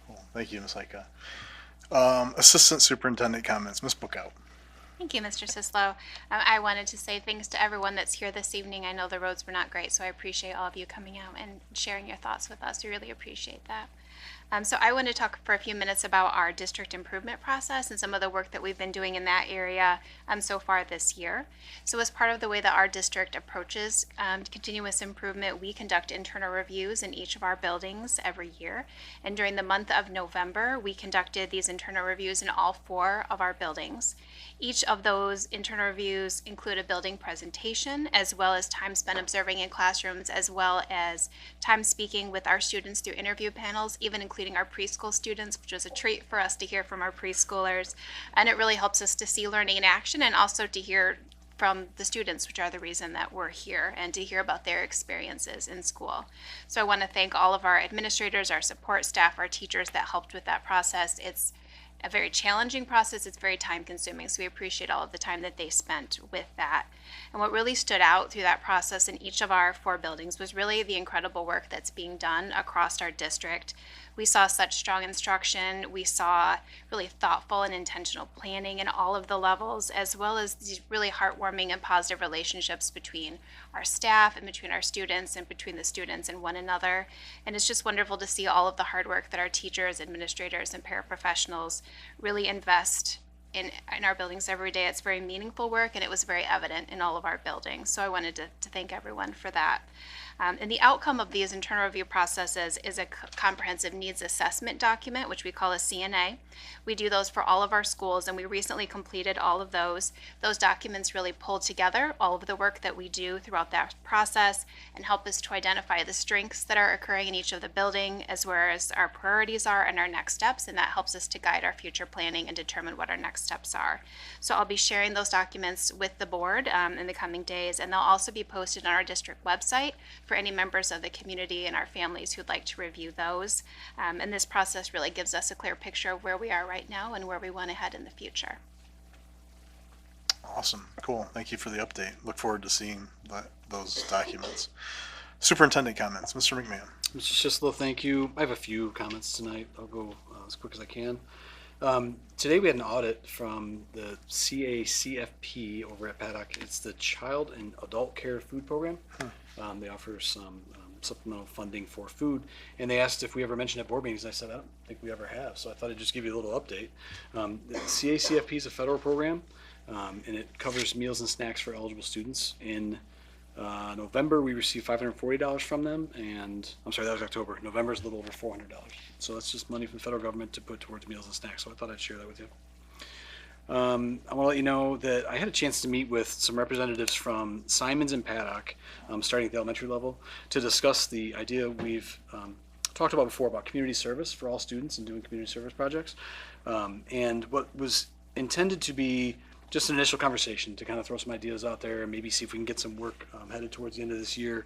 Cool. Thank you, Ms. Heike. Assistant Superintendent comments. Ms. Bookout. Thank you, Mr. Sislo. I wanted to say thanks to everyone that's here this evening. I know the roads were not great, so I appreciate all of you coming out and sharing your thoughts with us. We really appreciate that. So I want to talk for a few minutes about our district improvement process and some of the work that we've been doing in that area so far this year. So as part of the way that our district approaches continuous improvement, we conduct internal reviews in each of our buildings every year. And during the month of November, we conducted these internal reviews in all 4 of our buildings. Each of those internal reviews include a building presentation, as well as time spent observing in classrooms, as well as time speaking with our students through interview panels, even including our preschool students, which was a treat for us to hear from our preschoolers. And it really helps us to see learning in action and also to hear from the students, which are the reason that we're here, and to hear about their experiences in school. So I want to thank all of our administrators, our support staff, our teachers that helped with that process. It's a very challenging process. It's very time consuming. So we appreciate all of the time that they spent with that. And what really stood out through that process in each of our 4 buildings was really the incredible work that's being done across our district. We saw such strong instruction. We saw really thoughtful and intentional planning in all of the levels, as well as these really heartwarming and positive relationships between our staff and between our students and between the students and one another. And it's just wonderful to see all of the hard work that our teachers, administrators, and paraprofessionals really invest in our buildings every day. It's very meaningful work, and it was very evident in all of our buildings. So I wanted to thank everyone for that. And the outcome of these internal review processes is a comprehensive needs assessment document, which we call a CNA. We do those for all of our schools, and we recently completed all of those. Those documents really pull together all of the work that we do throughout that process and help us to identify the strengths that are occurring in each of the building, as well as our priorities are and our next steps, and that helps us to guide our future planning and determine what our next steps are. So I'll be sharing those documents with the board in the coming days, and they'll also be posted on our district website for any members of the community and our families who'd like to review those. And this process really gives us a clear picture of where we are right now and where we want to head in the future. Awesome. Cool. Thank you for the update. Look forward to seeing those documents. Superintendent comments. Mr. McMahon. Mr. Sislo, thank you. I have a few comments tonight. I'll go as quick as I can. Today we had an audit from the CACFP over at Paddock. It's the Child and Adult Care Food Program. They offer some supplemental funding for food, and they asked if we ever mentioned at board meetings, and I said, I don't think we ever have, so I thought I'd just give you a little update. The CACFP is a federal program, and it covers meals and snacks for eligible students. In November, we received $540 from them, and I'm sorry, that was October. November is a little over $400. So that's just money from the federal government to put towards meals and snacks, so I thought I'd share that with you. I want to let you know that I had a chance to meet with some representatives from Simons and Paddock, starting at the elementary level, to discuss the idea we've talked about before about community service for all students and doing community service projects. And what was intended to be just an initial conversation to kind of throw some ideas out there and maybe see if we can get some work headed towards the end of this year,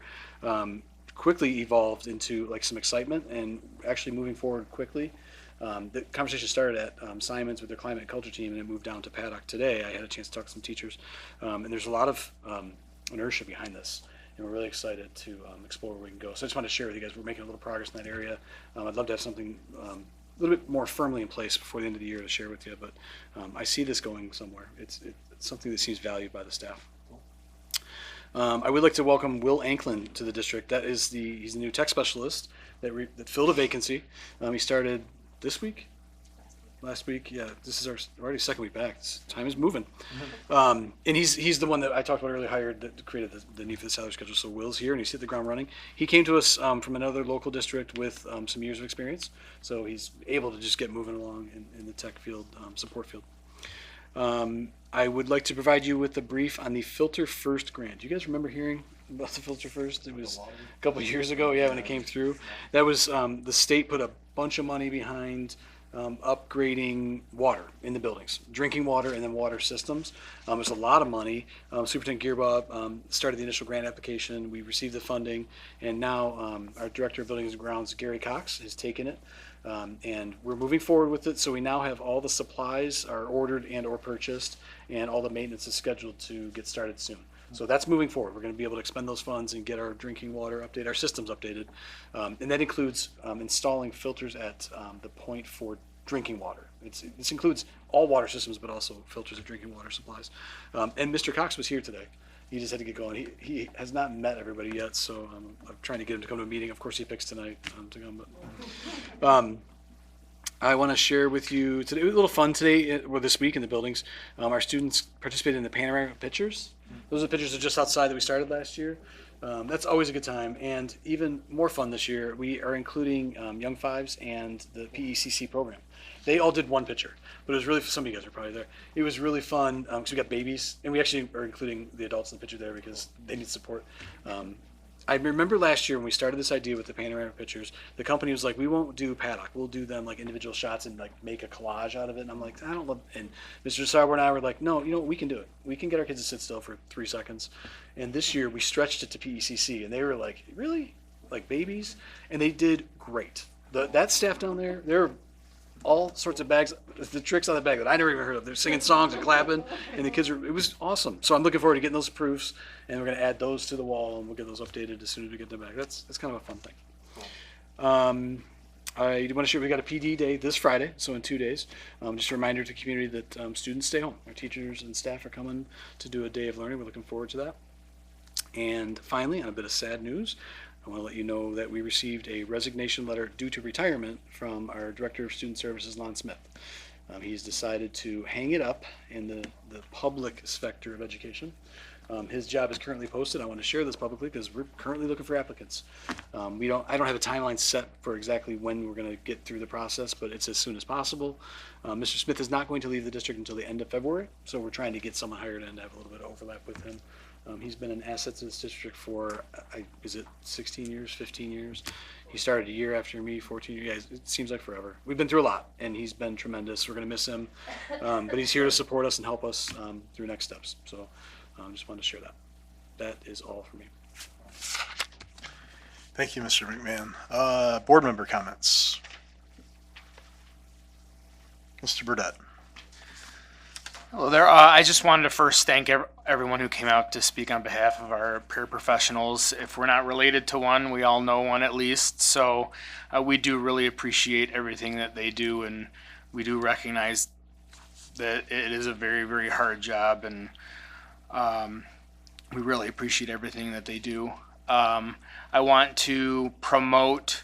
quickly evolved into like some excitement and actually moving forward quickly. The conversation started at Simons with their climate and culture team, and it moved down to Paddock today. I had a chance to talk to some teachers, and there's a lot of inertia behind this, and we're really excited to explore where we can go. So I just wanted to share with you guys, we're making a little progress in that area. I'd love to have something a little bit more firmly in place before the end of the year to share with you, but I see this going somewhere. It's something that seems valued by the staff. I would like to welcome Will Anklin to the district. He's the new tech specialist that filled a vacancy. He started this week. Last week, yeah. This is our already second week back. Time is moving. And he's the one that I talked about earlier, hired that created the need for the salary schedule. So Will's here, and he's hit the ground running. He came to us from another local district with some years of experience, so he's able to just get moving along in the tech field, support field. I would like to provide you with a brief on the Filter First grant. Do you guys remember hearing about the Filter First? It was a couple of years ago, yeah, when it came through. That was the state put a bunch of money behind upgrading water in the buildings, drinking water and then water systems. It's a lot of money. Superintendent Gearbob started the initial grant application. We received the funding, and now our Director of Buildings and Grounds, Gary Cox, has taken it. And we're moving forward with it, so we now have all the supplies are ordered and or purchased, and all the maintenance is scheduled to get started soon. So that's moving forward. We're going to be able to expend those funds and get our drinking water updated, our systems updated. And that includes installing filters at the point for drinking water. This includes all water systems, but also filters of drinking water supplies. And Mr. Cox was here today. He just had to get going. He has not met everybody yet, so I'm trying to get him to come to a meeting. Of course, he picks tonight to come. But I want to share with you today, a little fun today, or this week in the buildings. Our students participated in the panoramic pictures. Those are the pictures that just outside that we started last year. That's always a good time. And even more fun this year, we are including Young Fives and the PECC program. They all did one picture, but it was really, some of you guys are probably there. It was really fun because we got babies, and we actually are including the adults in the picture there because they need support. I remember last year when we started this idea with the panoramic pictures, the company was like, we won't do paddock. We'll do them like individual shots and like make a collage out of it. And I'm like, I don't love, and Mr. Sauer and I were like, no, you know what, we can do it. We can get our kids to sit still for 3 seconds. And this year we stretched it to PECC, and they were like, really? Like babies? And they did great. That staff down there, they're all sorts of bags, the tricks on the bag that I never even heard of. They're singing songs and clapping, and the kids it was awesome. So I'm looking forward to getting those proofs, and we're going to add those to the wall, and we'll get those updated as soon as we get them back. That's kind of a fun thing. I want to share we got a PD day this Friday, so in 2 days. Just a reminder to the community that students stay home. Our teachers and staff are coming to do a day of learning. We're looking forward to that. And finally, on a bit of sad news, I want to let you know that we received a resignation letter due to retirement from our Director of Student Services, Lon Smith. He's decided to hang it up in the public sector of education. His job is currently posted. I want to share this publicly because we're currently looking for applicants. I don't have a timeline set for exactly when we're going to get through the process, but it's as soon as possible. Mr. Smith is not going to leave the district until the end of February, so we're trying to get someone hired and have a little bit of overlap with him. He's been an asset to this district for, is it 16 years, 15 years? He started a year after me, 14 years. Yeah, it seems like forever. We've been through a lot, and he's been tremendous. We're going to miss him, but he's here to support us and help us through next steps. So just wanted to share that. That is all for me. Thank you, Mr. McMahon. Board member comments. Mr. Burdette. Hello there. I just wanted to first thank everyone who came out to speak on behalf of our paraprofessionals. If we're not related to one, we all know one at least. So we do really appreciate everything that they do, and we do recognize that it is a very, very hard job, and we really appreciate everything that they do. I want to promote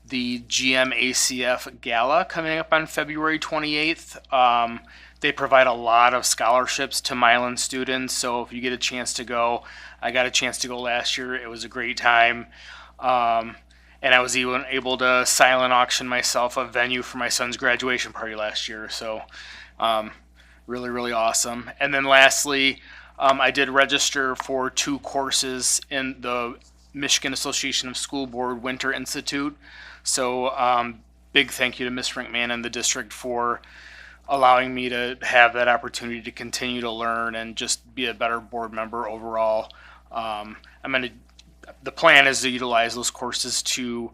the GMACF Gala coming up on February 28th. They provide a lot of scholarships to Milan students, so if you get a chance to go, I got a chance to go last year. It was a great time, and I was even able to silent auction myself a venue for my son's graduation party last year, so really, really awesome. And then lastly, I did register for 2 courses in the Michigan Association of School Board Winter Institute, so big thank you to Ms. McMahon and the district for allowing me to have that opportunity to continue to learn and just be a better board member overall. The plan is to utilize those courses to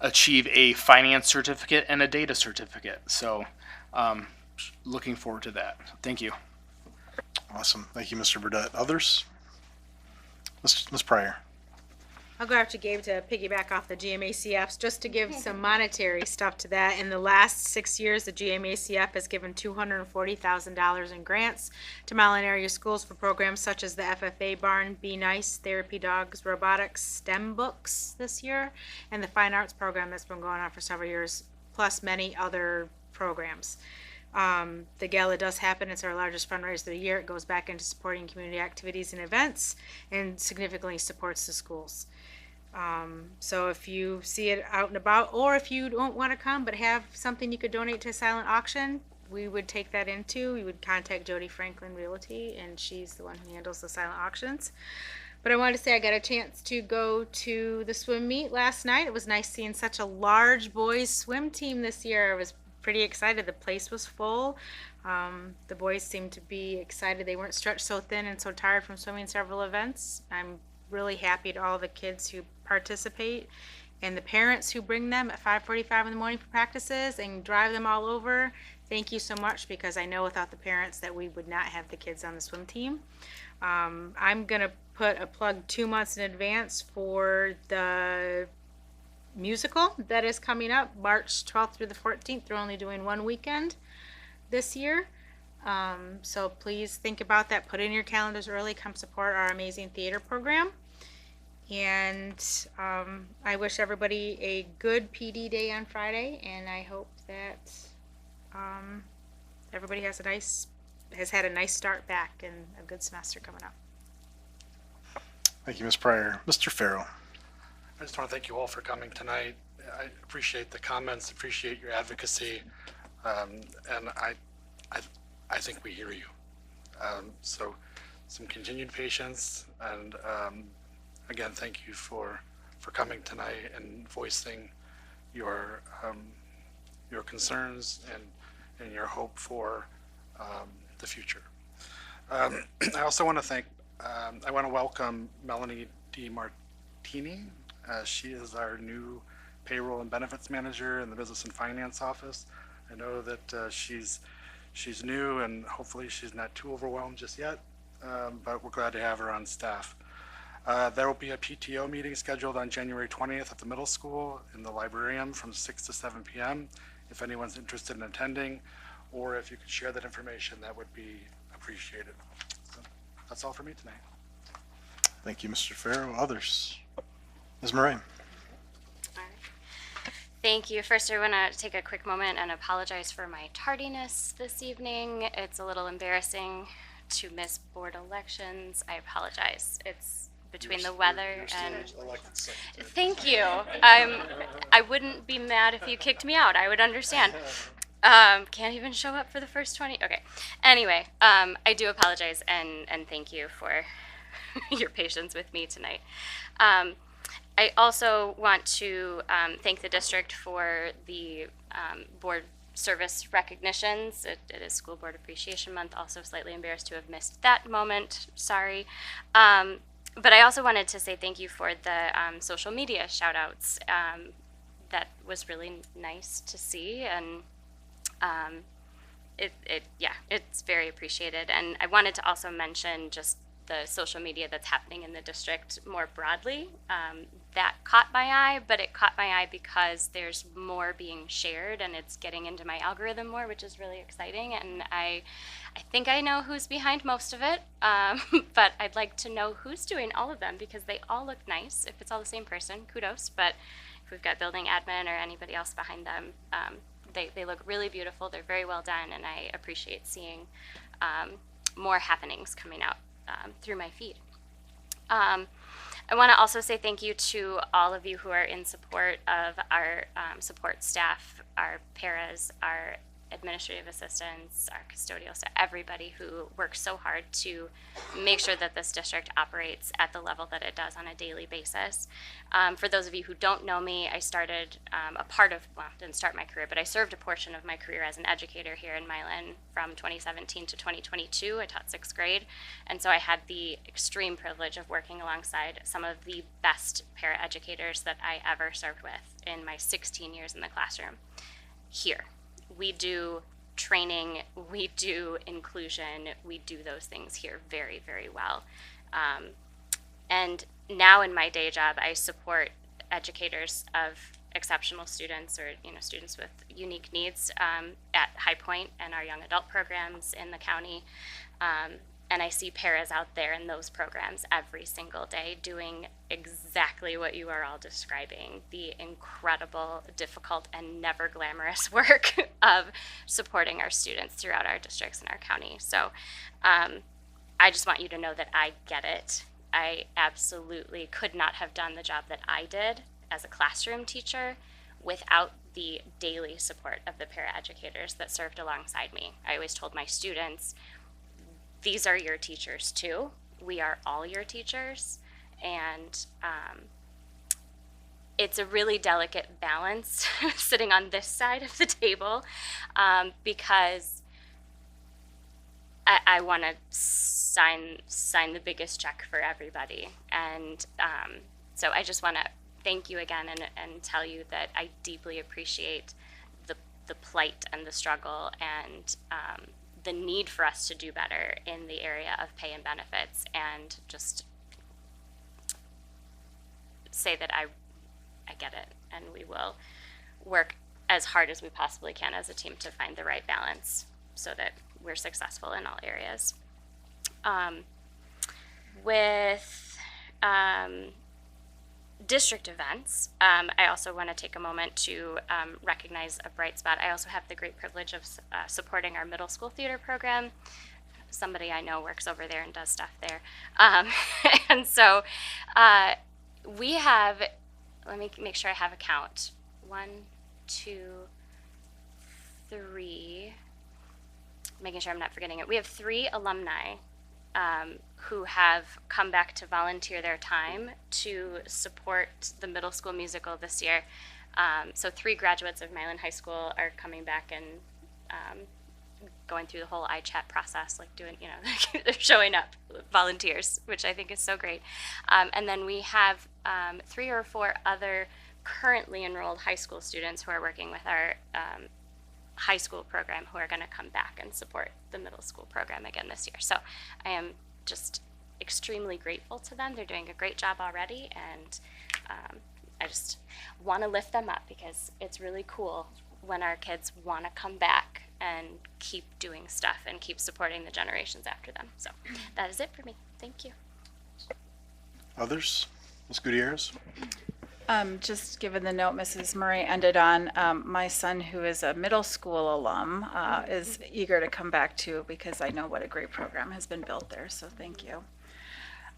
achieve a finance certificate and a data certificate. So looking forward to that. Thank you. Awesome. Thank you, Mr. Burdette. Others? Ms. Pryor. I'll go after Gabe to piggyback off the GMACFs, just to give some monetary stuff to that. In the last 6 years, the GMACF has given $240,000 in grants to Milan area schools for programs such as the FFA Barn, Be Nice, Therapy Dogs, Robotics, STEM books this year, and the Fine Arts program that's been going on for several years plus many other programs. The gala does happen. It's our largest fundraiser of the year. It goes back into supporting community activities and events and significantly supports the schools. So if you see it out and about, or if you don't want to come but have something you could donate to a silent auction, we would take that into. You would contact Jody Franklin Realty, and she's the one who handles the silent auctions. But I wanted to say I got a chance to go to the swim meet last night. It was nice seeing such a large boys swim team this year. I was pretty excited. The place was full. The boys seemed to be excited. They weren't stretched so thin and so tired from swimming several events. I'm really happy to all the kids who participate and the parents who bring them at 5:45 in the morning for practices and drive them all over. Thank you so much, because I know without the parents that we would not have the kids on the swim team. I'm gonna put a plug 2 months in advance for the musical that is coming up March 12th through the 14th. They're only doing one weekend this year. So please think about that. Put it in your calendars early. Come support our amazing theater program. And I wish everybody a good PD day on Friday, and I hope that everybody has had a nice start back and a good semester coming up. Thank you, Ms. Pryor. Mr. Farrell. I just want to thank you all for coming tonight. I appreciate the comments, appreciate your advocacy, and I think we hear you. So some continued patience, and again, thank you for coming tonight and voicing your concerns and your hope for the future. I also want to I want to welcome Melanie DiMartini. She is our new payroll and benefits manager in the business and finance office. I know that she's new, and hopefully she's not too overwhelmed just yet, but we're glad to have her on staff. There will be a PTO meeting scheduled on January 20th at the middle school in the librarium from 6 to 7 p.m. If anyone's interested in attending, or if you could share that information, that would be appreciated. So that's all for me tonight. Thank you, Mr. Farrell. Others? Ms. Murray. Thank you. First, I want to take a quick moment and apologize for my tardiness this evening. It's a little embarrassing to miss board elections. I apologize. It's between the weather and... Thank you. I wouldn't be mad if you kicked me out. I would understand. Can't even show up for the first 20. Okay. Anyway, I do apologize, and thank you for your patience with me tonight. I also want to thank the district for the board service recognitions. It is School Board Appreciation Month. Also slightly embarrassed to have missed that moment. Sorry. But I also wanted to say thank you for the social media shout outs. That was really nice to see, and it's very appreciated. And I wanted to also mention just the social media that's happening in the district more broadly. That caught my eye, but it caught my eye because there's more being shared and it's getting into my algorithm more, which is really exciting. And I think I know who's behind most of it, but I'd like to know who's doing all of them, because they all look nice. If it's all the same person, kudos. But if we've got building admin or anybody else behind them, they look really beautiful. They're very well done, and I appreciate seeing more happenings coming out through my feed. I want to also say thank you to all of you who are in support of our support staff, our paras, our administrative assistants, our custodial staff, everybody who works so hard to make sure that this district operates at the level that it does on a daily basis. For those of you who don't know me, I started didn't start my career, but I served a portion of my career as an educator here in Milan from 2017 to 2022. I taught 6th grade, and so I had the extreme privilege of working alongside some of the best paraeducators that I ever served with in my 16 years in the classroom here. We do training, we do inclusion, we do those things here very, very well. And now in my day job, I support educators of exceptional students, or students with unique needs at High Point and our young adult programs in the county. And I see paras out there in those programs every single day doing exactly what you are all describing, the incredible, difficult, and never glamorous work of supporting our students throughout our districts and our county. So I just want you to know that I get it. I absolutely could not have done the job that I did as a classroom teacher without the daily support of the paraeducators that served alongside me. I always told my students, these are your teachers too. We are all your teachers. And it's a really delicate balance sitting on this side of the table because I want to sign the biggest check for everybody. And so I just want to thank you again and tell you that I deeply appreciate the plight and the struggle and the need for us to do better in the area of pay and benefits, and just say that I get it, and we will work as hard as we possibly can as a team to find the right balance so that we're successful in all areas. With district events, I also want to take a moment to recognize a bright spot. I also have the great privilege of supporting our middle school theater program. Somebody I know works over there and does stuff there. And so we have, let me make sure I have a count. 1, 2, 3, making sure I'm not forgetting it. We have 3 alumni who have come back to volunteer their time to support the middle school musical this year. So 3 graduates of Milan High School are coming back and going through the whole iChat process, like doing, they're showing up, volunteers, which I think is so great. And then we have 3 or 4 other currently enrolled high school students who are working with our high school program who are going to come back and support the middle school program again this year. So I am just extremely grateful to them. They're doing a great job already, and I just want to lift them up because it's really cool when our kids want to come back and keep doing stuff and keep supporting the generations after them. So that is it for me. Thank you. Others? Ms. Gutierrez? Just given the note Mrs. Murray ended on, my son, who is a middle school alum, is eager to come back too, because I know what a great program has been built there, so thank you.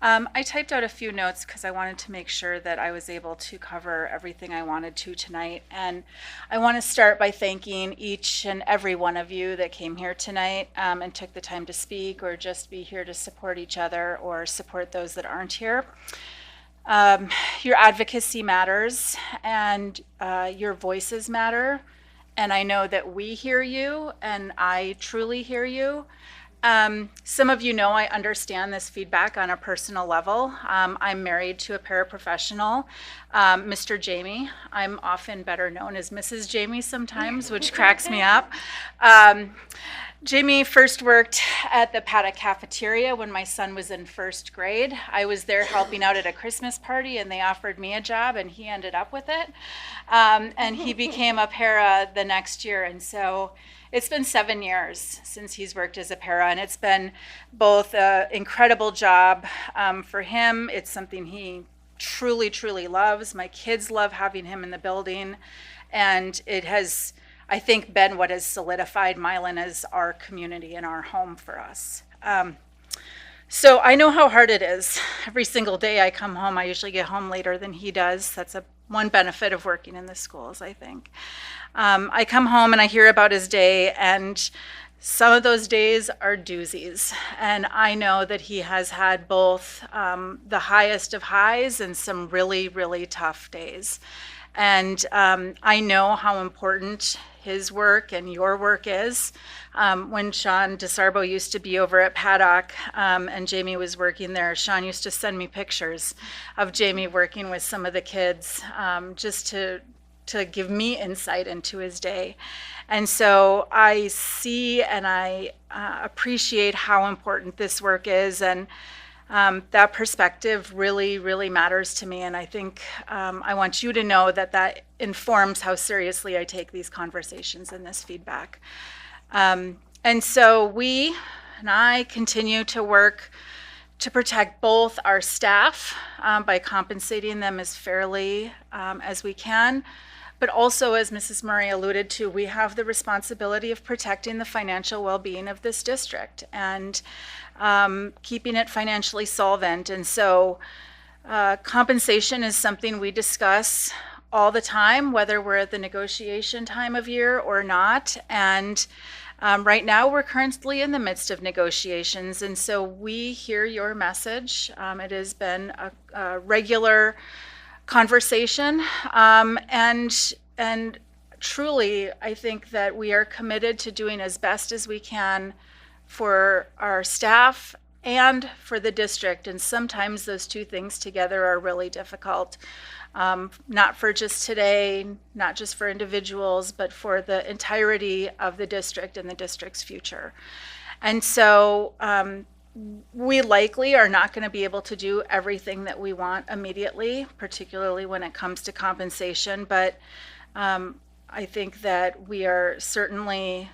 I typed out a few notes because I wanted to make sure that I was able to cover everything I wanted to tonight. And I want to start by thanking each and every one of you that came here tonight and took the time to speak or just be here to support each other or support those that aren't here. Your advocacy matters, and your voices matter, and I know that we hear you, and I truly hear you. Some of you know I understand this feedback on a personal level. I'm married to a paraprofessional, Mr. Jamie. I'm often better known as Mrs. Jamie sometimes, which cracks me up. Jamie first worked at the Paddock cafeteria when my son was in first grade. I was there helping out at a Christmas party, and they offered me a job, and he ended up with it. And he became a para the next year. And so it's been 7 years since he's worked as a para, and it's been both an incredible job for him. It's something he truly, truly loves. My kids love having him in the building, and it has, I think, been what has solidified Milan as our community and our home for us. So I know how hard it is. Every single day I come home, I usually get home later than he does. That's one benefit of working in the schools, I think. I come home and I hear about his day, and some of those days are doozies. And I know that he has had both the highest of highs and some really, really tough days. And I know how important his work and your work is. When Sean DeSarbo used to be over at Paddock and Jamie was working there, Sean used to send me pictures of Jamie working with some of the kids just to give me insight into his day. And so I see and I appreciate how important this work is, and that perspective really, really matters to me. And I think I want you to know that that informs how seriously I take these conversations and this feedback. And so we, and I continue to work to protect both our staff by compensating them as fairly as we can. But also, as Mrs. Murray alluded to, we have the responsibility of protecting the financial well-being of this district and keeping it financially solvent. And so compensation is something we discuss all the time, whether we're at the negotiation time of year or not. And right now, we're currently in the midst of negotiations, and so we hear your message. It has been a regular conversation, and truly, I think that we are committed to doing as best as we can for our staff and for the district. And sometimes those two things together are really difficult. Not for just today, not just for individuals, but for the entirety of the district and the district's future. And so we likely are not going to be able to do everything that we want immediately, particularly when it comes to compensation. But I think that we are certainly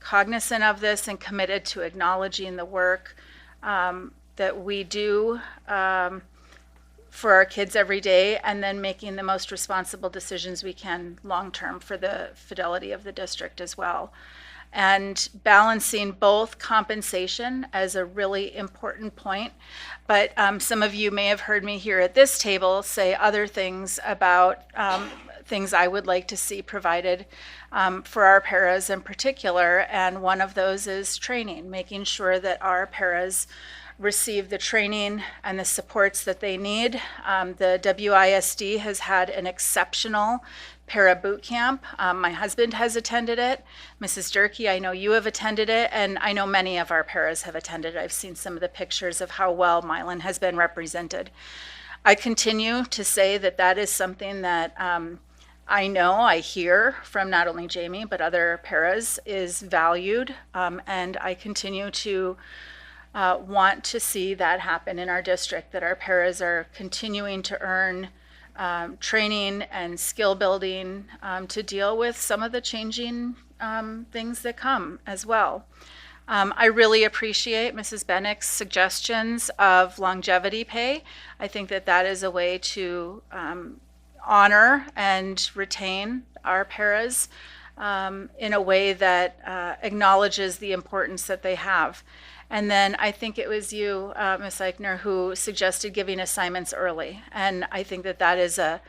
cognizant of this and committed to acknowledging the work that we do for our kids every day, and then making the most responsible decisions we can long-term for the fidelity of the district as well. And balancing both compensation as a really important point. But some of you may have heard me here at this table say other things about things I would like to see provided for our paras in particular. And one of those is training, making sure that our paras receive the training and the supports that they need. The WISD has had an exceptional para boot camp. My husband has attended it. Mrs. Durkee, I know you have attended it, and I know many of our paras have attended. I've seen some of the pictures of how well Milan has been represented. I continue to say that that is something that I know, I hear from not only Jamie, but other paras is valued, and I continue to want to see that happen in our district, that our paras are continuing to earn training and skill building to deal with some of the changing things that come as well. I really appreciate Mrs. Bennick's suggestions of longevity pay. I think that that is a way to honor and retain our paras in a way that acknowledges the importance that they have. And then I think it was you, Ms. Eichner, who suggested giving assignments early. And I think that that is a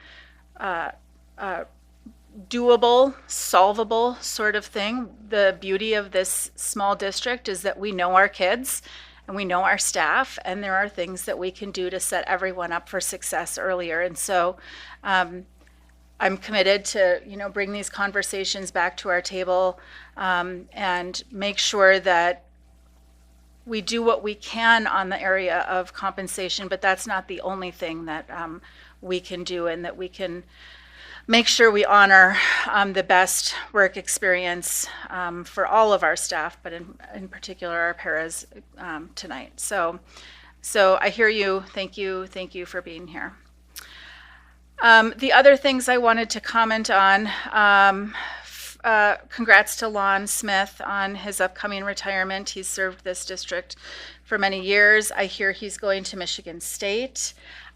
doable, solvable sort of thing. The beauty of this small district is that we know our kids and we know our staff, and there are things that we can do to set everyone up for success earlier. And so I'm committed to, bring these conversations back to our table and make sure that we do what we can on the area of compensation, but that's not the only thing that we can do, and that we can make sure we honor the best work experience for all of our staff, but in particular our paras tonight. So I hear you. Thank you for being here. The other things I wanted to comment on, congrats to Lon Smith on his upcoming retirement. He's served this district for many years. I hear he's going to Michigan State.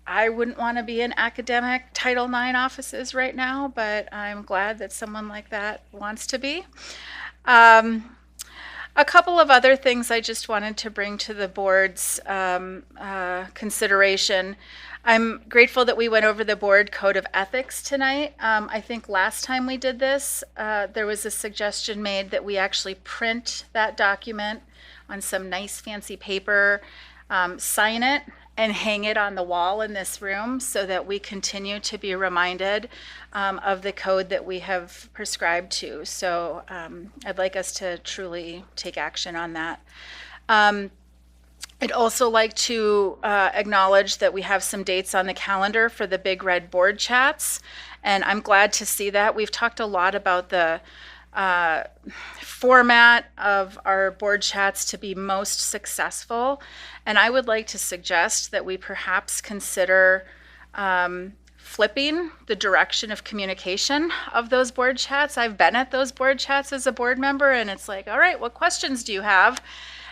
I wouldn't want to be in academic Title IX offices right now, but I'm glad that someone like that wants to be. A couple of other things I just wanted to bring to the board's consideration. I'm grateful that we went over the board code of ethics tonight. I think last time we did this, there was a suggestion made that we actually print that document on some nice fancy paper, sign it, and hang it on the wall in this room so that we continue to be reminded of the code that we have prescribed to. So I'd like us to truly take action on that. I'd also like to acknowledge that we have some dates on the calendar for the Big Red Board Chats, and I'm glad to see that. We've talked a lot about the format of our board chats to be most successful, and I would like to suggest that we perhaps consider flipping the direction of communication of those board chats. I've been at those board chats as a board member, and it's like, all right, what questions do you have?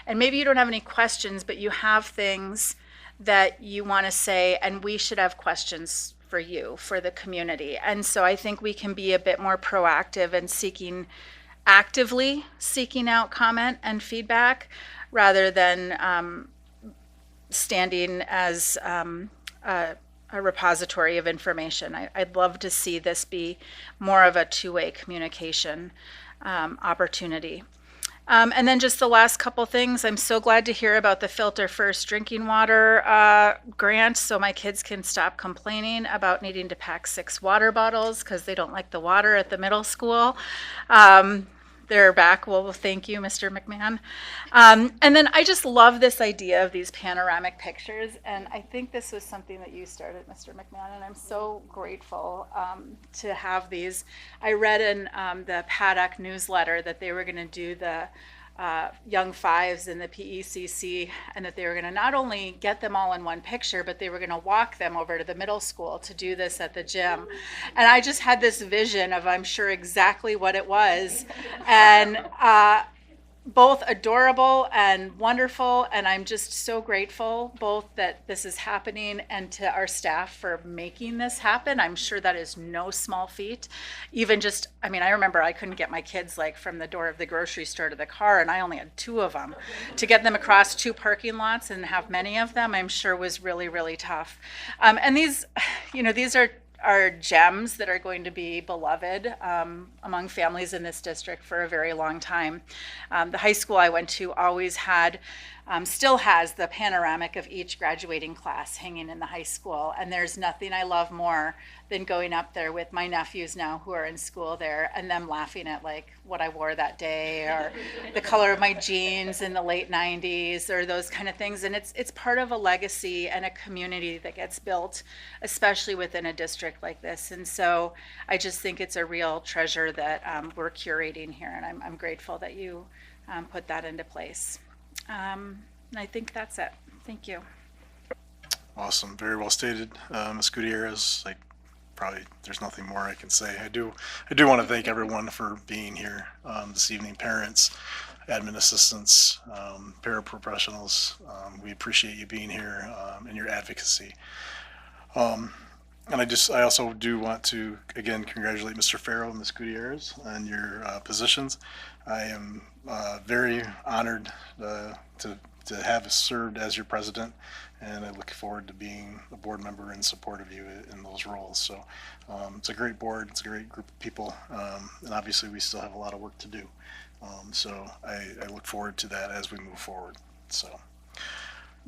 And maybe you don't have any questions, but you have things that you want to say, and we should have questions for you, for the community. And so I think we can be a bit more proactive in actively seeking out comment and feedback rather than standing as a repository of information. I'd love to see this be more of a two-way communication opportunity. And then just the last couple things, I'm so glad to hear about the Filter First drinking water grant, so my kids can stop complaining about needing to pack 6 water bottles because they don't like the water at the middle school. They're back. Well, thank you, Mr. McMahon. And then I just love this idea of these panoramic pictures, and I think this was something that you started, Mr. McMahon, and I'm so grateful to have these. I read in the Paddock newsletter that they were going to do the young fives in the PECC, and that they were going to not only get them all in one picture, but they were going to walk them over to the middle school to do this at the gym. And I just had this vision of, I'm sure, exactly what it was. And both adorable and wonderful, and I'm just so grateful both that this is happening and to our staff for making this happen. I'm sure that is no small feat. Even just, I mean, I remember I couldn't get my kids like from the door of the grocery store to the car, and I only had 2 of them. To get them across 2 parking lots and have many of them, I'm sure was really, really tough. And these, you know, these are gems that are going to be beloved among families in this district for a very long time. The high school I went to always had, still has the panoramic of each graduating class hanging in the high school. And there's nothing I love more than going up there with my nephews now who are in school there and them laughing at like what I wore that day or the color of my jeans in the late 90s or those kind of things. And it's part of a legacy and a community that gets built, especially within a district like this. And so I just think it's a real treasure that we're curating here, and I'm grateful that you put that into place. And I think that's it. Thank you. Awesome. Very well stated, Ms. Gutierrez. Probably there's nothing more I can say. I do want to thank everyone for being here this evening. Parents, admin assistants, paraprofessionals. We appreciate you being here and your advocacy. And I also do want to again congratulate Mr. Farrow and Ms. Gutierrez on your positions. I am very honored to have served as your president, and I look forward to being a board member in support of you in those roles. So it's a great board, it's a great group of people, and obviously we still have a lot of work to do. So I look forward to that as we move forward. So.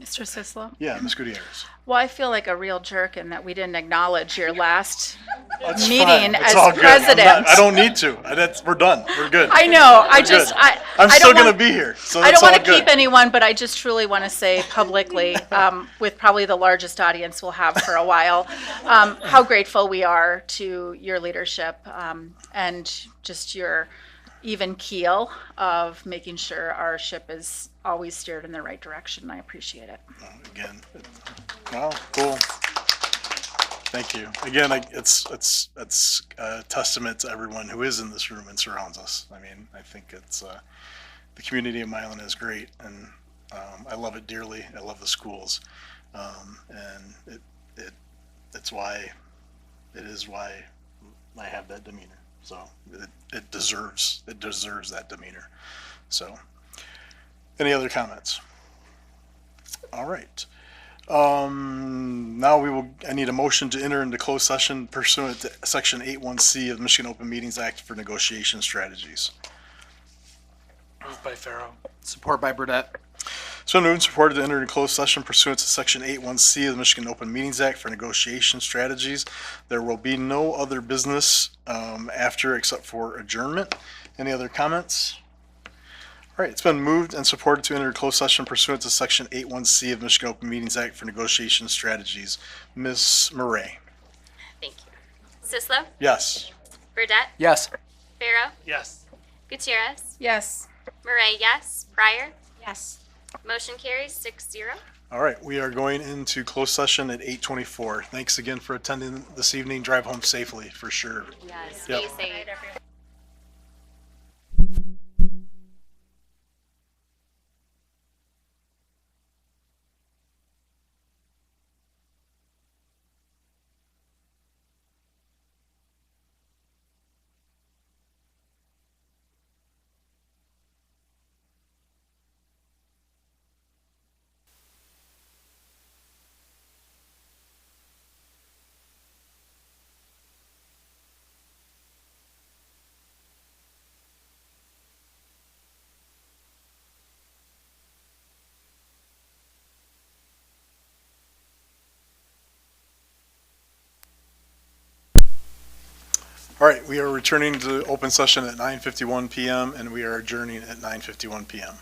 Mr. Sislo? Yeah, Ms. Gutierrez. Well, I feel like a real jerk in that we didn't acknowledge your last That's meeting fine. It's as all good. president. I don't need to. We're done. We're good. I know. I'm still going to be here. So I that's don't want all to good. keep anyone, but I just truly want to say publicly, with probably the largest audience we'll have for a while, how grateful we are to your leadership and just your even keel of making sure our ship is always steered in the right direction. I appreciate it. Again, well, cool. Thank you. Again, it's a testament to everyone who is in this room and surrounds us. I mean, I think it's the community of Milan is great, and I love it dearly. I love the schools, and it's why I have that demeanor. So it deserves that demeanor. So, any other comments? All right. Now I need a motion to enter into closed session pursuant to Section 81C of the Michigan Open Meetings Act for negotiation strategies. Moved by Farrow. Support by Burdette. So moved and supported to enter into closed session pursuant to Section 81C of the Michigan Open Meetings Act for negotiation strategies. There will be no other business after except for adjournment. Any other comments? All right, it's been moved and supported to enter closed session pursuant to Section 81C of the Michigan Open Meetings Act for negotiation strategies. Ms. Murray? Thank you. Sislo? Yes. Burdette? Yes. Farrow? Yes. Gutierrez? Yes. Murray, yes. Pryor? Yes. Motion carries 6-0. All right, we are going into closed session at 8:24. Thanks again for attending this evening. Drive home safely, for sure. Yes, Yep. stay safe. All right, we are returning to open session at 9:51 PM and we are adjourning at 9:51 PM.